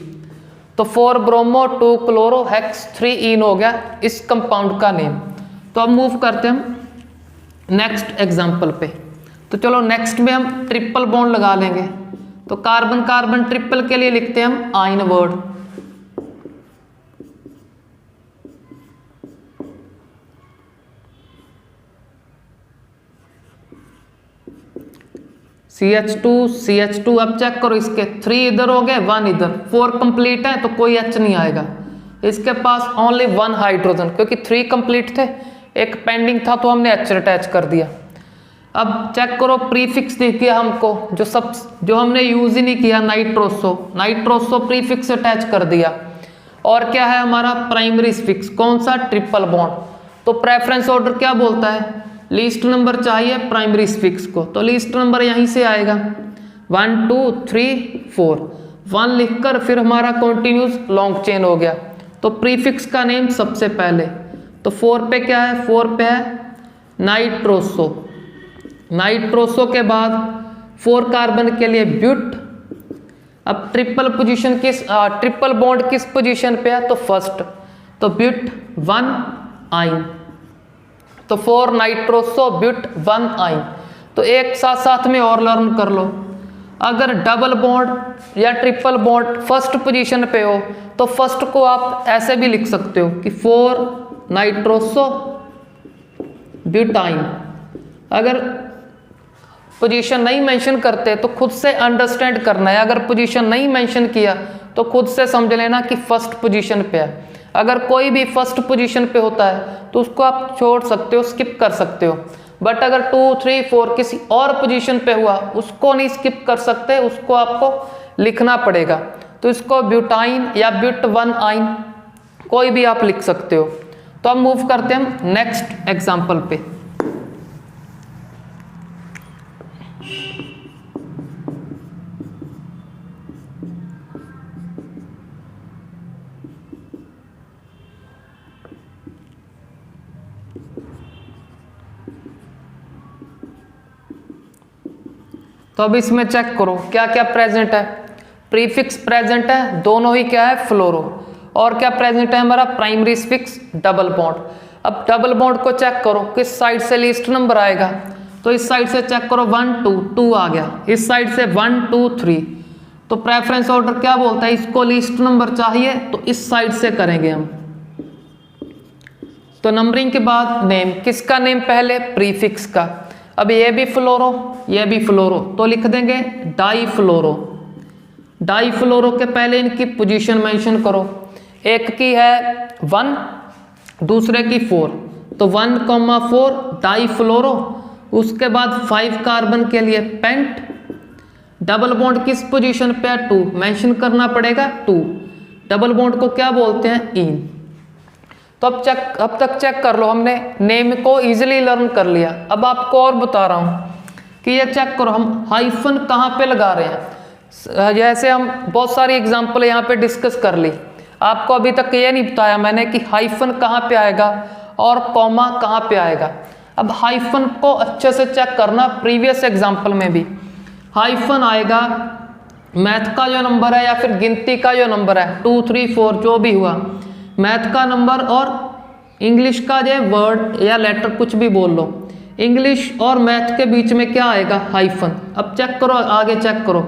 तो 4 ब्रोमो 2 क्लोरो हेक्स 3 इन हो गया इस कंपाउंड का नेम। तो अब मूव करते हैं हम नेक्स्ट एग्जाम्पल पे। तो चलो नेक्स्ट में हम ट्रिपल बॉन्ड लगा लेंगे। तो कार्बन कार्बन ट्रिपल के लिए लिखते हैं हम आइन वर्ड। CH2 अब चेक करो, इसके 3 इधर हो गए 1 इधर, 4 कंप्लीट है तो कोई H नहीं आएगा। इसके पास ओनली 1 हाइड्रोजन, क्योंकि 3 कंप्लीट थे, एक पेंडिंग था तो हमने H अटैच कर दिया। अब चेक करो प्रीफिक्स दिख गया हमको, जो हमने यूज ही नहीं किया, नाइट्रोसो प्रीफिक्स अटैच कर दिया। और क्या है हमारा प्राइमरी फिक्स, कौन सा, ट्रिपल बॉन्ड। तो प्रेफरेंस ऑर्डर क्या बोलता है, लीस्ट नंबर चाहिए प्राइमरी फिक्स को, तो लीस्ट नंबर यहीं से आएगा 1 2 3 4, 1 लिखकर फिर हमारा कॉन्टिन्यूस लॉन्ग चेन हो गया। तो प्रीफिक्स का नेम सबसे पहले, तो 4 पे क्या है, 4 पे है नाइट्रोसो के बाद 4 कार्बन के लिए ब्यूट। अब ट्रिपल बॉन्ड किस पोजीशन पे है, तो फर्स्ट, तो ब्यूट 1 आइन, तो 4 नाइट्रोसो ब्यूट 1 आइन। तो एक साथ में और लर्न कर लो, अगर डबल बॉन्ड या ट्रिपल बॉन्ड फर्स्ट पोजीशन पे हो तो फर्स्ट को आप ऐसे भी लिख सकते हो कि 4 नाइट्रोसो ब्यूटाइन। अगर पोजीशन नहीं मेंशन करते तो खुद से अंडरस्टैंड करना है, अगर पोजीशन नहीं मेंशन किया तो खुद से समझ लेना कि फर्स्ट पोजीशन पे है। अगर कोई भी फर्स्ट पोजीशन पे होता है तो उसको आप छोड़ सकते हो, स्किप कर सकते हो, बट अगर 2 3 4 किसी और पोजीशन पे हुआ उसको नहीं स्किप कर सकते, उसको आपको लिखना पड़ेगा। तो इसको ब्यूटाइन या ब्यूट 1 आइन कोई भी आप लिख सकते हो। तो अब मूव करते हैं हम नेक्स्ट एग्जाम्पल पे। तो अब इसमें चेक करो क्या क्या प्रेजेंट है, प्रीफिक्स प्रेजेंट है, दोनों ही क्या है फ्लोरो, और क्या प्रेजेंट है हमारा प्राइमरी फिक्स डबल बॉन्ड। अब डबल बॉन्ड को चेक करो किस साइड से लीस्ट नंबर आएगा, तो इस साइड से चेक करो 1 2 2 आ गया, इस साइड से 1 2 3। तो प्रेफरेंस ऑर्डर क्या बोलता है, इसको लीस्ट नंबर चाहिए तो इस साइड से करेंगे हम। तो नंबरिंग के बाद नेम, किसका नेम पहले, प्रीफिक्स का। अब ये भी फ्लोरो ये भी फ्लोरो, तो लिख देंगे डाई फ्लोरो के पहले इनकी पोजीशन मेंशन करो, एक की है 1 दूसरे की 4, तो 1,4 डाई फ्लोरो। उसके बाद 5 कार्बन के लिए पेंट, डबल बॉन्ड किस पोजीशन पे है, 2 मेंशन करना पड़ेगा 2, डबल बॉन्ड को क्या बोलते हैं, इन। तो अब तक चेक कर लो, हमने नेम को इजीली लर्न कर लिया। अब आपको और बता रहा हूं कि ये चेक करो हम हाइफन कहाँ पे लगा रहे हैं। जैसे हम बहुत सारी एग्जांपल यहाँ पे डिस्कस कर ली, आपको अभी तक ये नहीं बताया मैंने कि हाइफन कहाँ पे आएगा और कॉमा कहाँ पे आएगा। अब हाइफन को अच्छे से चेक करना, प्रीवियस एग्जाम्पल में भी हाइफन आएगा मैथ का जो नंबर है या फिर गिनती का जो नंबर है 2 3 4 जो भी हुआ, मैथ का नंबर और इंग्लिश का जो वर्ड या लेटर कुछ भी बोल लो, इंग्लिश और मैथ के बीच में क्या आएगा, हाइफन। अब चेक करो, आगे चेक करो,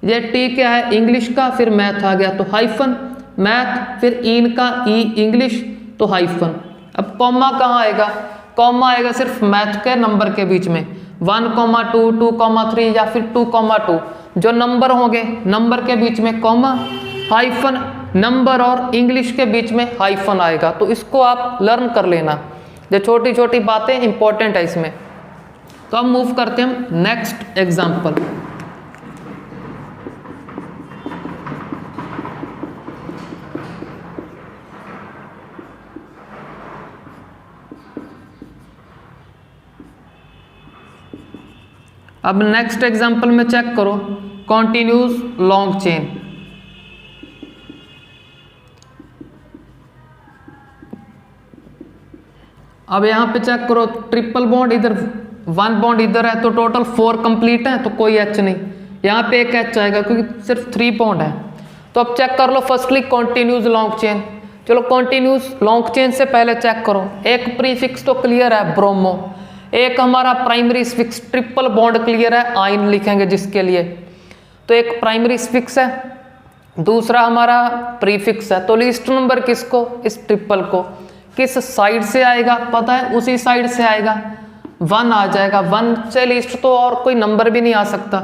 ये टी क्या है, इंग्लिश का, फिर मैथ आ गया तो हाइफन, मैथ फिर इन का ई इंग्लिश तो हाइफन। अब कॉमा कहाँ आएगा, कॉमा आएगा सिर्फ मैथ के नंबर के बीच में 1,2 2,3 या फिर 2,2 जो नंबर होंगे नंबर के बीच में कॉमा, हाइफन नंबर और इंग्लिश के बीच में हाइफन आएगा। तो इसको आप लर्न कर लेना, जो छोटी छोटी बातें इंपॉर्टेंट है इसमें। तो अब मूव करते हैं हम नेक्स्ट एग्जाम्पल। अब नेक्स्ट एग्जाम्पल में चेक करो कॉन्टिन्यूस लॉन्ग चेन। अब यहाँ पे चेक करो ट्रिपल बॉन्ड इधर 1 बॉन्ड इधर है, तो टोटल 4 कंप्लीट है, तो कोई एच नहीं, यहाँ पे एक एच आएगा क्योंकि सिर्फ 3 बॉन्ड है। तो अब चेक कर लो फर्स्टली कॉन्टिन्यूस लॉन्ग चेन, चलो कंटिन्यूस लॉन्ग चेन से पहले चेक करो, एक प्रीफिक्स तो क्लियर है ब्रोमो, एक हमारा प्राइमरी स्फिक्स ट्रिपल बॉन्ड क्लियर है, आइन लिखेंगे जिसके लिए, तो एक प्राइमरी स्फिक्स है, दूसरा हमारा प्रीफिक्स है। तो लीस्ट नंबर किसको, इस ट्रिपल को किस साइड से आएगा पता है, उसी साइड से आएगा, 1 आ जाएगा, 1 से लीस्ट तो और कोई नंबर भी नहीं आ सकता,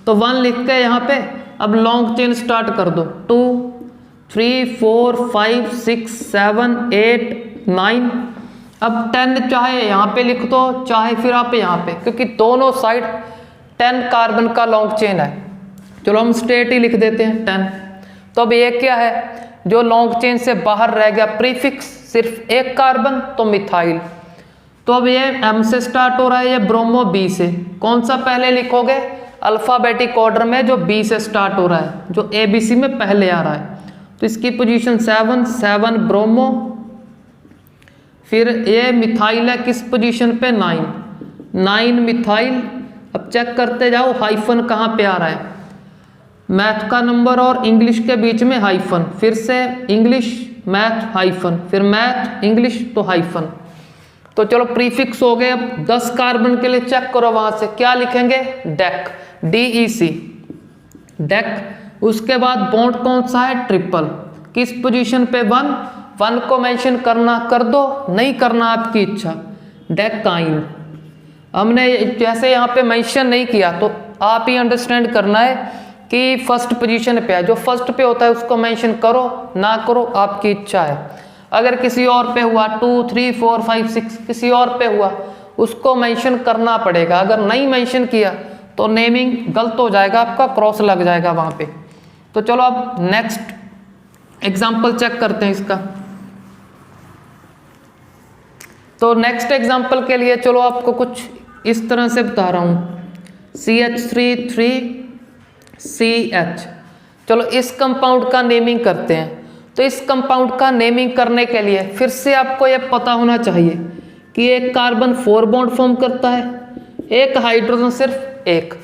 तो 1 लिख के यहाँ पे अब लॉन्ग चेन स्टार्ट कर दो, 2 3 4 5 6 7 8 9, अब 10 चाहे यहाँ पे लिख दो चाहे फिर आप यहाँ पे, क्योंकि दोनों साइड 10 कार्बन का लॉन्ग चेन है। चलो हम स्ट्रेट ही लिख देते हैं 10। तो अब ये क्या है, जो लॉन्ग चेन से बाहर रह गया प्रीफिक्स सिर्फ एक कार्बन, तो मिथाइल। तो अब ये M से स्टार्ट हो रहा है, ये ब्रोमो B से, कौन सा पहले लिखोगे, अल्फाबेटिक ऑर्डर में जो B से स्टार्ट हो रहा है, जो ABC में पहले आ रहा है, तो इसकी पोजीशन 7 7 ब्रोमो, फिर ये मिथाइल है किस पोजीशन पे, 9 9 मिथाइल। अब चेक करते जाओ हाइफन कहाँ पे आ रहा है, मैथ का नंबर और इंग्लिश के बीच में हाइफन, फिर से इंग्लिश मैथ हाइफन, फिर मैथ इंग्लिश तो हाइफन। तो चलो प्रीफिक्स हो गए। अब 10 कार्बन के लिए चेक करो, वहां से क्या लिखेंगे, डेक, DEC डेक। उसके बाद बॉन्ड कौन सा है, ट्रिपल, किस पोजीशन पे, 1 को मेंशन करना कर दो, नहीं करना आपकी इच्छा, डेकाइन। हमने जैसे यहाँ पे मेंशन नहीं किया तो आप ही अंडरस्टैंड करना है कि फर्स्ट पोजीशन पे है, जो फर्स्ट पे होता है उसको मेंशन करो ना करो आपकी इच्छा है। अगर किसी और पे हुआ 2 3 4 5 6 किसी और पे हुआ उसको मेंशन करना पड़ेगा, अगर नहीं मेंशन किया तो नेमिंग गलत हो जाएगा, आपका क्रॉस लग जाएगा वहां पे। तो चलो अब नेक्स्ट एग्जांपल चेक करते हैं इसका। तो नेक्स्ट एग्जांपल के लिए चलो आपको कुछ इस तरह से बता रहा हूं, CH3 3CH। चलो इस कंपाउंड का नेमिंग करते हैं। तो इस कंपाउंड का नेमिंग करने के लिए फिर से आपको यह पता होना चाहिए कि एक कार्बन 4 बॉन्ड फॉर्म करता है, एक हाइड्रोजन सिर्फ एक।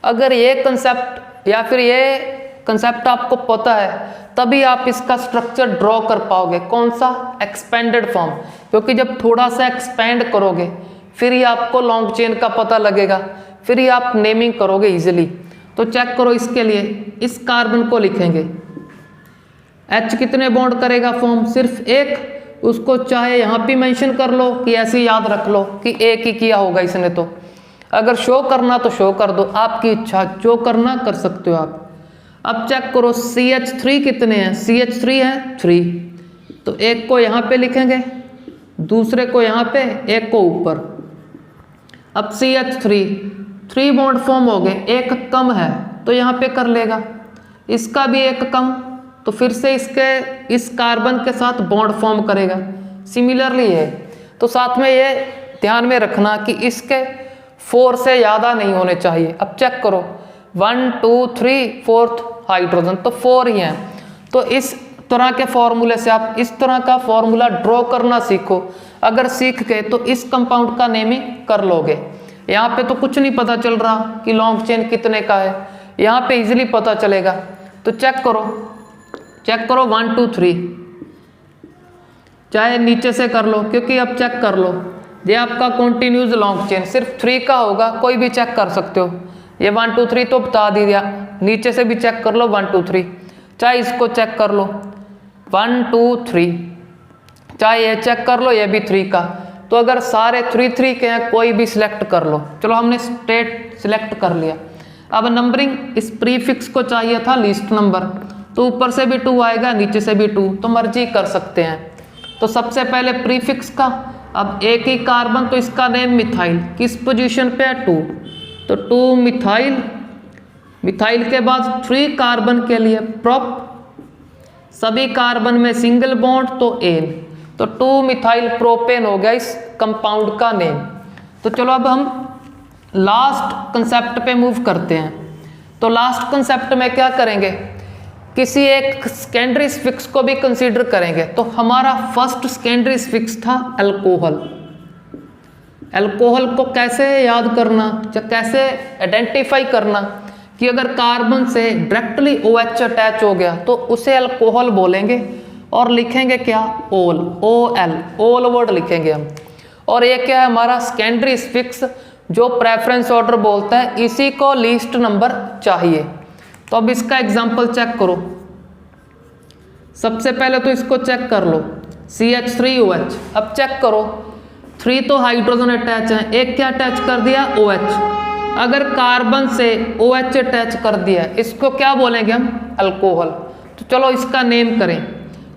अगर ये कंसेप्ट या फिर ये कंसेप्ट आपको पता है तभी आप इसका स्ट्रक्चर ड्रॉ कर पाओगे, कौन सा, एक्सपेंडेड फॉर्म, क्योंकि जब थोड़ा सा एक्सपेंड करोगे फिर ही आपको लॉन्ग चेन का पता लगेगा, फिर ही आप नेमिंग करोगे इजीली। तो चेक करो, इसके लिए इस कार्बन को लिखेंगे, H कितने बॉन्ड करेगा फॉर्म, सिर्फ एक, उसको चाहे यहाँ पे मेंशन कर लो कि ऐसे याद रख लो कि एक ही किया होगा इसने, तो अगर शो करना तो शो कर दो, आपकी इच्छा, जो करना कर सकते हो आप। अब चेक करो CH3 कितने हैं, CH3 है 3, तो एक को यहाँ पे लिखेंगे, दूसरे को यहाँ पे, एक को ऊपर। अब CH3 3 बॉन्ड फॉर्म हो गए, एक कम है तो यहाँ पे कर लेगा, इसका भी एक कम, तो फिर से इसके इस कार्बन के साथ बॉन्ड फॉर्म करेगा, सिमिलरली है। तो साथ में ये ध्यान में रखना कि इसके 4 से ज़्यादा नहीं होने चाहिए। अब चेक करो 1 2 3 4th हाइड्रोजन, तो 4 ही हैं। तो इस तरह के फॉर्मूले से आप इस तरह का फॉर्मूला ड्रॉ करना सीखो, अगर सीख गए तो इस कंपाउंड का नेमिंग कर लोगे। यहाँ पे तो कुछ नहीं पता चल रहा कि लॉन्ग चेन कितने का है, यहाँ पे इजीली पता चलेगा। तो चेक करो 1 2 3, चाहे नीचे से कर लो, क्योंकि अब चेक कर लो, ये आपका कॉन्टिन्यूस लॉन्ग चेन सिर्फ 3 का होगा, कोई भी चेक कर सकते हो। ये 1 2 3 तो बता दिया, नीचे से भी चेक कर लो 1 2 3, चाहे इसको चेक कर लो 1 2 3, चाहे ये चेक कर लो, ये भी 3 का। तो अगर सारे 3 3 के हैं कोई भी सिलेक्ट कर लो। चलो हमने स्टेट सिलेक्ट कर लिया। अब नंबरिंग, इस प्रीफिक्स को चाहिए था लीस्ट नंबर, तो ऊपर से भी 2 आएगा, नीचे से भी 2, तो मर्जी कर सकते हैं। तो सबसे पहले प्रीफिक्स का, अब एक ही कार्बन तो इसका नेम मिथाइल, किस पोजीशन पे है 2, तो 2 मिथाइल। मिथाइल के बाद 3 कार्बन के लिए प्रोप, सभी कार्बन में सिंगल बॉन्ड तो एन, तो 2 मिथाइल प्रोपेन हो गया इस कंपाउंड का नेम। तो चलो अब हम लास्ट कंसेप्ट पे मूव करते हैं। तो लास्ट कंसेप्ट में क्या करेंगे, किसी एक सेकेंडरी स्फिक्स को भी कंसीडर करेंगे। तो हमारा फर्स्ट सेकेंडरी स्फिक्स था अल्कोहल। अल्कोहल को कैसे याद करना, कैसे आइडेंटिफाई करना कि अगर कार्बन से डायरेक्टली OH अटैच हो गया तो उसे अल्कोहल बोलेंगे, और लिखेंगे क्या, ओल, ओ एल, ओल वर्ड लिखेंगे हम। और ये क्या है हमारा सेकेंडरी स्फिक्स, जो प्रेफरेंस ऑर्डर बोलता है, इसी को लीस्ट नंबर चाहिए। तो अब इसका एग्जांपल चेक करो। सबसे पहले तो इसको चेक कर लो, CH3OH। अब चेक करो, 3 तो हाइड्रोजन अटैच है, एक क्या अटैच कर दिया, OH। अगर कार्बन से OH अटैच कर दिया, इसको क्या बोलेंगे हम, अल्कोहल। तो चलो इसका नेम करें,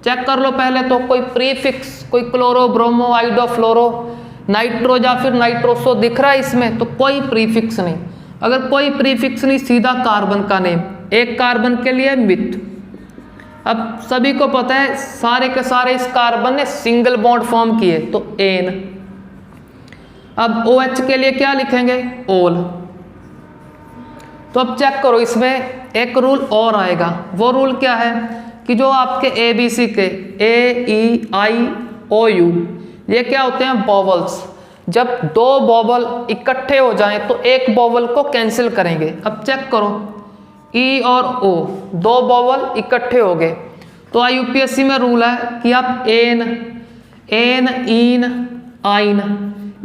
चेक कर लो पहले तो कोई प्रीफिक्स, कोई क्लोरो, ब्रोमो, आइडो, फ्लोरो, नाइट्रो या फिर नाइट्रोसो दिख रहा है इसमें, तो कोई प्रीफिक्स नहीं। अगर कोई प्रीफिक्स नहीं, सीधा कार्बन का नेम। एक कार्बन के लिए मिथ। अब सभी को पता है सारे के सारे इस कार्बन ने सिंगल बॉन्ड फॉर्म किए, तो एन। अब OH के लिए क्या लिखेंगे, ओल। तो अब चेक करो, इसमें एक रूल और आएगा। वो रूल क्या है कि जो आपके ABC के AEIOU, ये क्या होते हैं, वॉवल्स। जब 2 वॉवल इकट्ठे हो जाएं तो एक वॉवल को कैंसिल करेंगे। अब चेक करो, E और O 2 वॉवल इकट्ठे हो गए, तो IUPAC में रूल है कि आप एन, इन, आइन,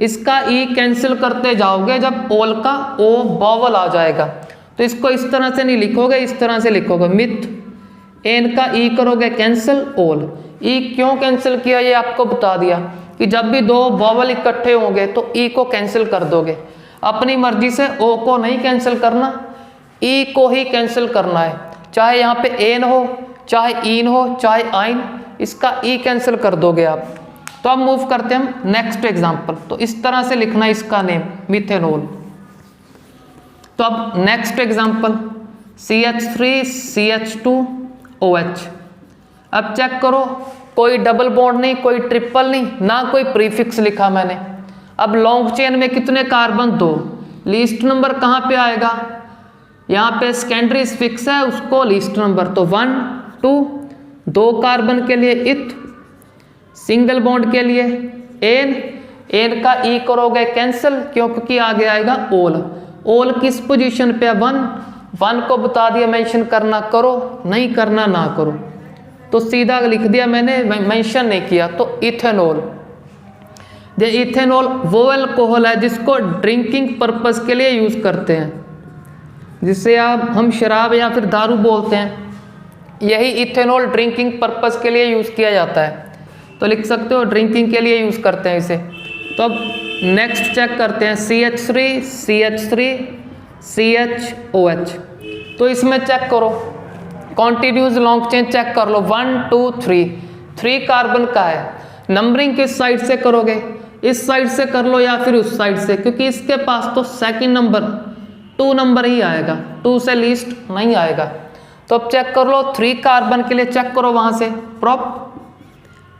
इसका E कैंसिल करते जाओगे जब ओल का O वॉवल आ जाएगा। तो इसको इस तरह से नहीं लिखोगे, इस तरह से लिखोगे, मिथ, एन का E करोगे कैंसिल, ओल। E क्यों कैंसिल किया ये आपको बता दिया कि जब भी 2 वॉवल इकट्ठे होंगे तो E को कैंसिल कर दोगे। अपनी मर्जी से O को नहीं कैंसिल करना, E को ही कैंसिल करना है। चाहे यहाँ पे एन हो, चाहे इन हो, चाहे आइन, इसका E कैंसिल कर दोगे आप। तो अब मूव करते हैं हम नेक्स्ट एग्जांपल। तो इस तरह से लिखना है इसका नेम, मिथेनॉल। तो अब नेक्स्ट एग्जांपल, CH3CH2OH। अब चेक करो, कोई डबल बॉन्ड नहीं, कोई ट्रिपल नहीं, ना कोई प्रीफिक्स लिखा मैंने। अब लॉन्ग चेन में कितने कार्बन, 2। लीस्ट नंबर कहाँ पे आएगा, यहाँ पे सेकेंडरी स्फिक्स है, उसको लीस्ट नंबर, तो 1 2, 2 कार्बन के लिए इथ, सिंगल बॉन्ड के लिए एन का E करोगे कैंसिल, क्योंकि आगे आएगा ओल। ओल किस पोजीशन पे है, 1 को बता दिया, मेंशन करना करो, नहीं करना ना करो। तो सीधा लिख दिया मैंने, मेंशन नहीं किया। तो इथेनॉल, ये इथेनॉल वो अल्कोहल है जिसको ड्रिंकिंग पर्पस के लिए यूज करते हैं, जिससे हम शराब या फिर दारू बोलते हैं। यही इथेनॉल ड्रिंकिंग पर्पस के लिए यूज किया जाता है। तो लिख सकते हो ड्रिंकिंग के लिए यूज करते हैं इसे। तो अब नेक्स्ट चेक करते हैं, CH3CH3CHOH। तो इसमें चेक करो, कॉन्टिन्यूस लॉन्ग चेन चेक कर लो, 1 2 3 कार्बन का है। नंबरिंग किस साइड से करोगे, इस साइड से कर लो या फिर उस साइड से, क्योंकि इसके पास तो सेकंड नंबर 2 नंबर ही आएगा, 2 से लीस्ट नहीं आएगा। तो अब चेक कर लो, 3 कार्बन के लिए चेक करो वहां से, प्रॉप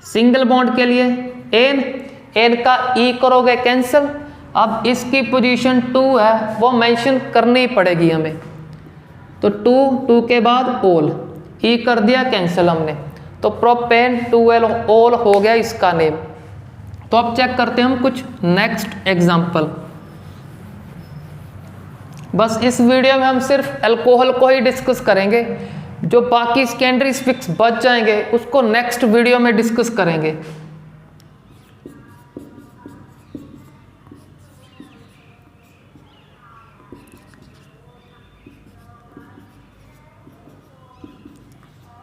सिंगल बॉन्ड के लिए एन का E करोगे कैंसिल। अब इसकी पोजीशन 2 है, वो मेंशन करनी पड़ेगी हमें। तो 2 के बाद ओल, E कर दिया कैंसिल हमने, तो प्रोपेन 2L ओल हो गया इसका नेम। तो अब चेक करते हैं हम कुछ नेक्स्ट एग्जांपल। बस इस वीडियो में हम सिर्फ अल्कोहल को ही डिस्कस करेंगे, जो बाकी सेकेंडरी स्फिक्स बच जाएंगे उसको नेक्स्ट वीडियो में डिस्कस करेंगे।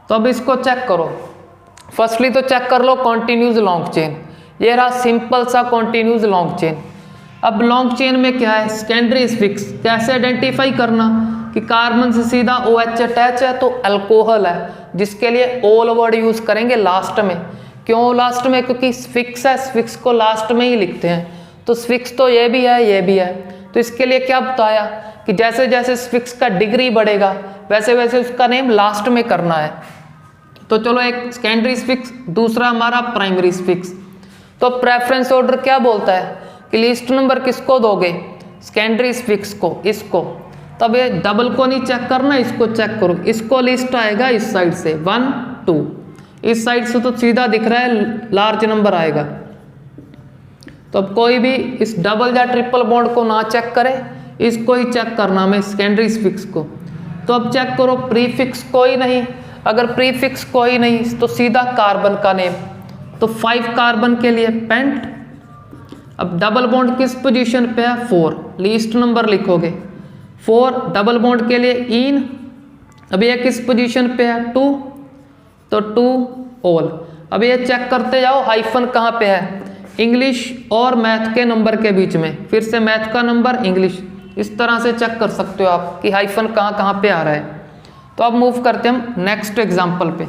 तो अब इसको चेक करो। फर्स्टली तो चेक कर लो कॉन्टिन्यूस लॉन्ग चेन, ये रहा सिंपल सा कॉन्टिन्यूस लॉन्ग चेन। अब लॉन्ग चेन में क्या है, सेकेंडरी स्फिक्स कैसे आइडेंटिफाई करना कि कार्बन से सीधा OH अटैच है तो अल्कोहल है, जिसके लिए ओल वर्ड यूज करेंगे लास्ट में। क्यों लास्ट में, क्योंकि स्फिक्स है, स्फिक्स को लास्ट में ही लिखते हैं। तो स्फिक्स तो ये भी है, ये भी है। तो इसके लिए क्या बताया कि जैसे जैसे स्फिक्स का डिग्री बढ़ेगा वैसे वैसे उसका नेम लास्ट में करना है। तो चलो, एक सेकेंडरी स्फिक्स, दूसरा हमारा प्राइमरी स्फिक्स। तो प्रेफरेंस ऑर्डर क्या बोलता है कि लिस्ट नंबर किसको दोगे, सेकेंडरी स्फिक्स को, इसको। तब ये डबल को नहीं चेक करना, इसको चेक करो, इसको लिस्ट आएगा इस साइड से 1 2, इस साइड से तो सीधा दिख रहा है लार्ज नंबर आएगा। तो अब कोई भी इस डबल या ट्रिपल बॉन्ड को ना चेक करे, इसको ही चेक करना हमें, सेकेंडरी स्फिक्स को। तो अब चेक करो, प्रीफिक्स कोई नहीं, अगर प्रीफिक्स कोई नहीं तो सीधा कार्बन का नेम। तो 5 कार्बन के लिए पेंट। अब डबल बॉन्ड किस पोजीशन पे है? 4, लीस्ट नंबर लिखोगे। 4 डबल बॉन्ड के लिए इन। अब ये किस पोजीशन पे है? 2, तो 2 ऑल। अब ये चेक करते जाओ हाइफन कहाँ पे है? इंग्लिश और मैथ के नंबर के बीच में। फिर से मैथ का नंबर, इंग्लिश, इस तरह से चेक कर सकते हो आप कि हाइफन कहाँ कहाँ पे आ रहा है। तो अब मूव करते हैं हम नेक्स्ट एग्जाम्पल पे।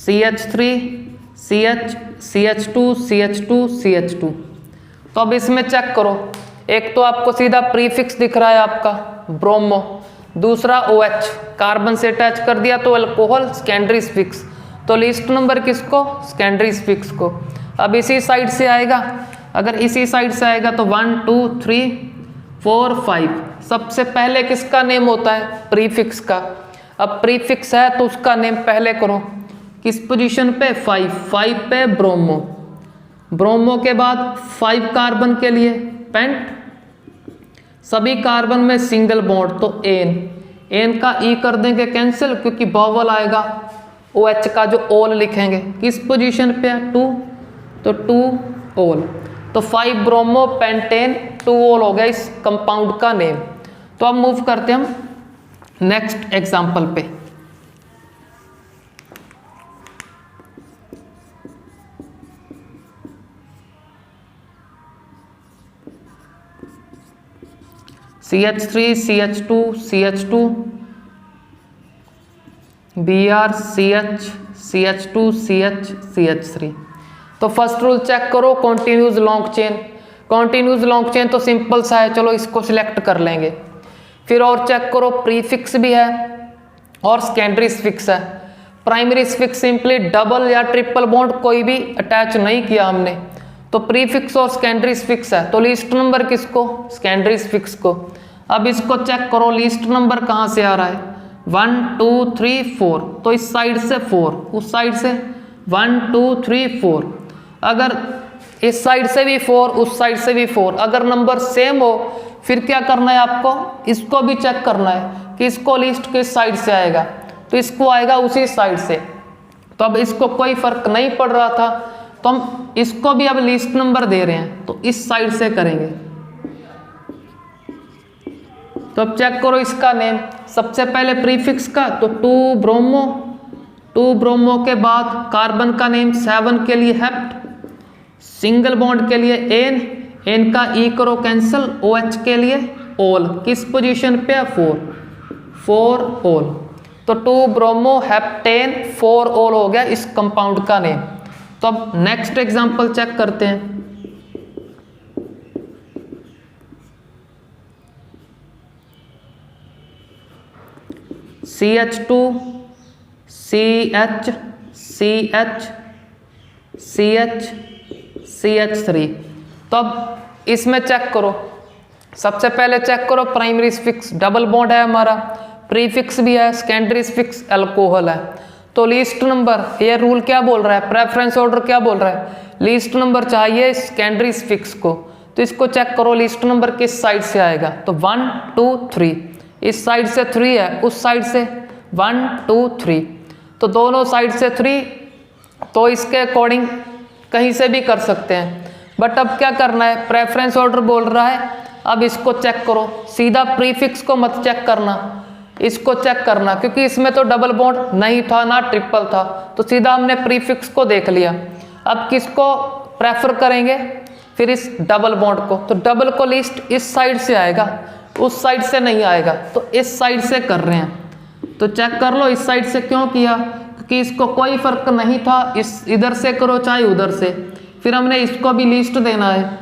CH3 CH CH2 CH2 CH2। तो अब इसमें चेक करो, एक तो आपको सीधा प्रीफिक्स दिख रहा है आपका ब्रोमो, दूसरा OH कार्बन से अटैच कर दिया तो अल्कोहल, सेकेंडरी स्फिक्स। तो लीस्ट नंबर किसको? सेकेंडरी स्फिक्स को। अब इसी साइड से आएगा, अगर इसी साइड से आएगा तो 1 2 3 4 5। सबसे पहले किसका नेम होता है? प्रीफिक्स का। अब प्रीफिक्स है तो उसका नेम पहले करो। किस पोजीशन पे? 5 पे ब्रोमो। ब्रोमो के बाद 5 कार्बन के लिए पेंट। सभी कार्बन में सिंगल बॉन्ड तो एन का ई कर देंगे कैंसिल, क्योंकि बॉवल आएगा। OH का जो ओल लिखेंगे किस पोजीशन पे है? 2, तो 2 ओल। तो 5 ब्रोमो पेंटेन 2 ओल हो गया इस कंपाउंड का नेम। तो अब मूव करते हैं हम नेक्स्ट एग्जाम्पल पे। CH3 CH2 CH2 Br CH CH2 CH CH3। तो फर्स्ट रूल चेक करो, continues long chain. Continues long chain तो सिंपल सा है, चलो इसको सिलेक्ट कर लेंगे। फिर और चेक करो, प्रीफिक्स भी है और सेकेंडरी स्फिक्स है। प्राइमरी स्फिक्स सिंपली डबल या ट्रिपल बॉन्ड कोई भी अटैच नहीं किया हमने, तो प्रीफिक्स और सेकेंडरी स्फिक्स है। तो लीस्ट नंबर किसको? सेकेंडरी स्फिक्स को। अब इसको चेक करो, लीस्ट नंबर कहाँ से आ रहा है? 1 2 3 4। तो इस साइड से 4, उस साइड से 1 2 3 4। अगर इस साइड से भी 4, उस साइड से भी 4, अगर नंबर सेम हो फिर क्या करना है आपको? इसको भी चेक करना है कि इसको लीस्ट किस साइड से आएगा, तो इसको आएगा उसी साइड से। तो अब इसको कोई फर्क नहीं पड़ रहा था, तो हम इसको भी अब लीस्ट नंबर दे रहे हैं तो इस साइड से करेंगे। तो अब चेक करो इसका नेम, सबसे पहले प्रीफिक्स का तो 2 ब्रोमो। 2 ब्रोमो के बाद कार्बन का नेम 7 के लिए हेप्ट, सिंगल बॉन्ड के लिए एन का ई करो कैंसिल, OH के लिए ओल। किस पोजीशन पे है? 4 ओल। तो 2 ब्रोमो हेप्टेन 4 ओल हो गया इस कंपाउंड का नेम। तो अब नेक्स्ट एग्जांपल चेक करते हैं। CH2 CH CH CH CH3। तो अब इसमें चेक करो, सबसे पहले चेक करो प्राइमरी स्फिक्स डबल बॉन्ड है हमारा, प्रीफिक्स भी है, सेकेंडरी स्फिक्स अल्कोहल है। तो लीस्ट नंबर, ये रूल क्या बोल रहा है? प्रेफरेंस ऑर्डर क्या बोल रहा है? लीस्ट नंबर चाहिए सेकेंडरी स्फिक्स को। तो इसको चेक करो लीस्ट नंबर किस साइड से आएगा, तो 1 2 3। इस साइड से 3 है, उस साइड से 1 2 3। तो दोनों साइड से 3, तो इसके अकॉर्डिंग कहीं से भी कर सकते हैं। बट अब क्या करना है? प्रेफरेंस ऑर्डर बोल रहा है। अब इसको चेक करो, सीधा प्रीफिक्स को मत चेक करना, इसको चेक करना, क्योंकि इसमें तो डबल बॉन्ड नहीं था ना ट्रिपल था, तो सीधा हमने प्रीफिक्स को देख लिया। अब किसको प्रेफर करेंगे? फिर इस डबल बॉन्ड को। तो डबल को लिस्ट इस साइड से आएगा, उस साइड से नहीं आएगा, तो इस साइड से कर रहे हैं। तो चेक कर लो इस साइड से क्यों किया, क्योंकि इसको कोई फर्क नहीं था, इस इधर से करो चाहे उधर से। फिर हमने इसको भी लिस्ट देना है,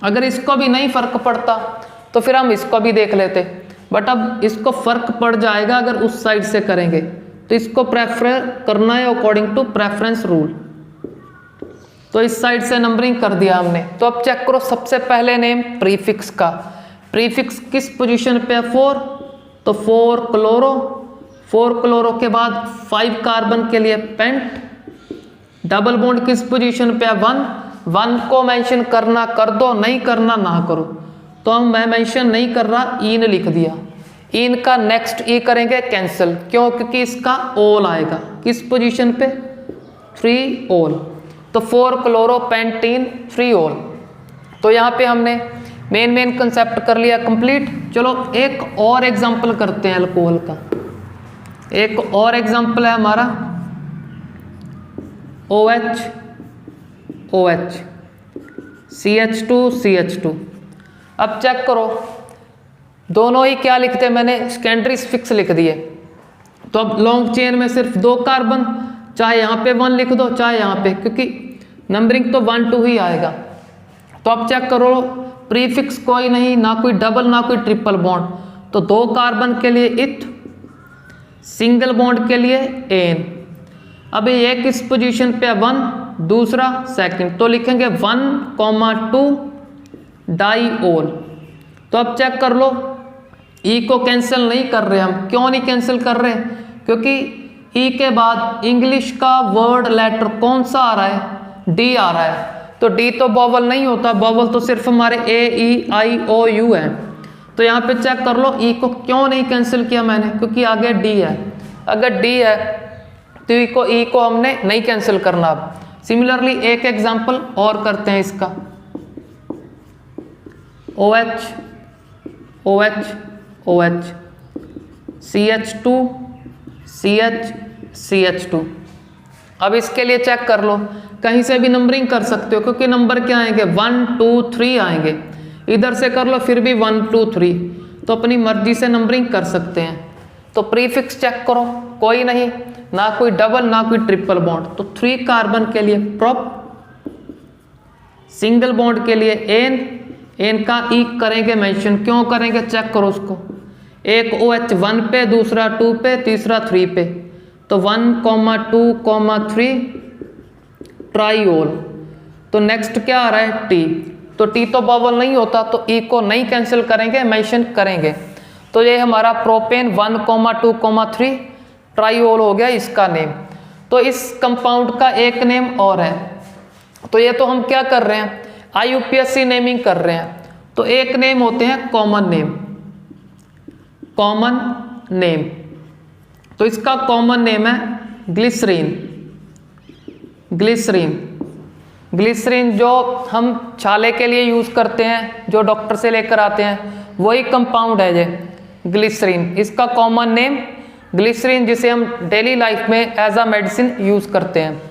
अगर इसको भी नहीं फर्क पड़ता तो फिर हम इसको भी देख लेते, बट अब इसको फर्क पड़ जाएगा अगर उस साइड से करेंगे। तो इसको प्रेफर करना है अकॉर्डिंग टू प्रेफरेंस रूल। तो इस साइड से नंबरिंग कर दिया हमने। तो अब चेक करो सबसे पहले नेम प्रीफिक्स का, प्रीफिक्स किस पोजीशन पे है? 4, तो 4 क्लोरो। 4 क्लोरो के बाद 5 कार्बन के लिए पेंट। डबल बॉन्ड किस पोजीशन पे है? 1 को मेंशन करना कर दो, नहीं करना ना करो। तो हम मैं मेंशन नहीं कर रहा, इन लिख दिया। इन का नेक्स्ट ई करेंगे कैंसिल, क्यों? क्योंकि इसका ओल आएगा किस पोजीशन पे? 3 ओल। तो 4-क्लोरोपेंटीन 3 ओल। तो यहाँ पे हमने मेन कंसेप्ट कर लिया कंप्लीट। चलो एक और एग्जांपल करते हैं अल्कोहल का। एक और एग्जांपल है हमारा OH OH CH2 CH2। अब चेक करो, दोनों ही क्या लिखते हैं मैंने? सेकेंडरी फिक्स लिख दिए। तो अब लॉन्ग चेन में सिर्फ 2 कार्बन, चाहे यहाँ पे 1 लिख दो चाहे यहाँ पे, क्योंकि नंबरिंग तो 1 2 ही आएगा। तो अब चेक करो, प्रीफिक्स कोई नहीं, ना कोई डबल ना कोई ट्रिपल बॉन्ड। तो 2 कार्बन के लिए इथ, सिंगल बॉन्ड के लिए एन। अब ये किस पोजीशन पे है? 1, दूसरा सेकंड। तो लिखेंगे 1,2 डाईओल। तो अब चेक कर लो, ई को कैंसिल नहीं कर रहे हम। क्यों नहीं कैंसिल कर रहे? क्योंकि ई के बाद इंग्लिश का वर्ड लेटर कौन सा आ रहा है? डी आ रहा है। तो डी तो वोवल नहीं होता, वोवल तो सिर्फ हमारे A-E-I-O-U है। तो यहाँ पे चेक कर लो, ई को क्यों नहीं कैंसिल किया मैंने? क्योंकि आगे डी है। अगर डी है तो ई को हमने नहीं कैंसिल करना। अब सिमिलरली एक एग्जांपल और करते हैं इसका। OH OH OH CH2 CH CH2। अब इसके लिए चेक कर लो, कहीं से भी नंबरिंग कर सकते हो, क्योंकि नंबर क्या आएंगे? 1 2 3 आएंगे। इधर से कर लो फिर भी 1 2 3। तो अपनी मर्जी से नंबरिंग कर सकते हैं। तो प्रीफिक्स चेक करो, कोई नहीं, ना कोई डबल ना कोई ट्रिपल बॉन्ड। तो 3 कार्बन के लिए प्रोप, सिंगल बॉन्ड के लिए एन का ई करेंगे मेंशन। क्यों करेंगे? चेक करो उसको, एक OH 1 पे, दूसरा 2 पे, तीसरा 3 पे। तो 1, 2, 3 ट्राईओल। तो नेक्स्ट क्या आ रहा है? टी। तो टी तो वोवल नहीं होता, तो ई को नहीं कैंसिल करेंगे, मेंशन करेंगे। तो ये हमारा प्रोपेन 1, 2, 3 ट्राईओल हो गया इसका नेम। तो इस कंपाउंड का एक नेम और है। तो ये तो हम क्या कर रहे हैं? IUPAC नेमिंग कर रहे हैं। तो एक नेम होते हैं कॉमन नेम, कॉमन नेम। तो इसका कॉमन नेम है ग्लिसरीन। ग्लिसरीन ग्लिसरीन जो हम छाले के लिए यूज करते हैं, जो डॉक्टर से लेकर आते हैं, वही कंपाउंड है ये ग्लिसरीन। इसका कॉमन नेम ग्लिसरीन, जिसे हम डेली लाइफ में एज अ मेडिसिन यूज करते हैं।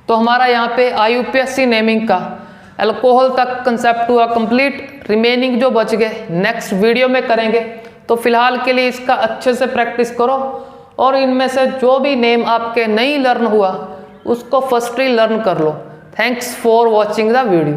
तो हमारा यहाँ पे IUPAC नेमिंग का अल्कोहल तक कंसेप्ट हुआ कंप्लीट। रिमेनिंग जो बच गए नेक्स्ट वीडियो में करेंगे। तो फिलहाल के लिए इसका अच्छे से प्रैक्टिस करो, और इनमें से जो भी नेम आपके नहीं लर्न हुआ उसको फर्स्टली लर्न कर लो। Thanks for watching the video.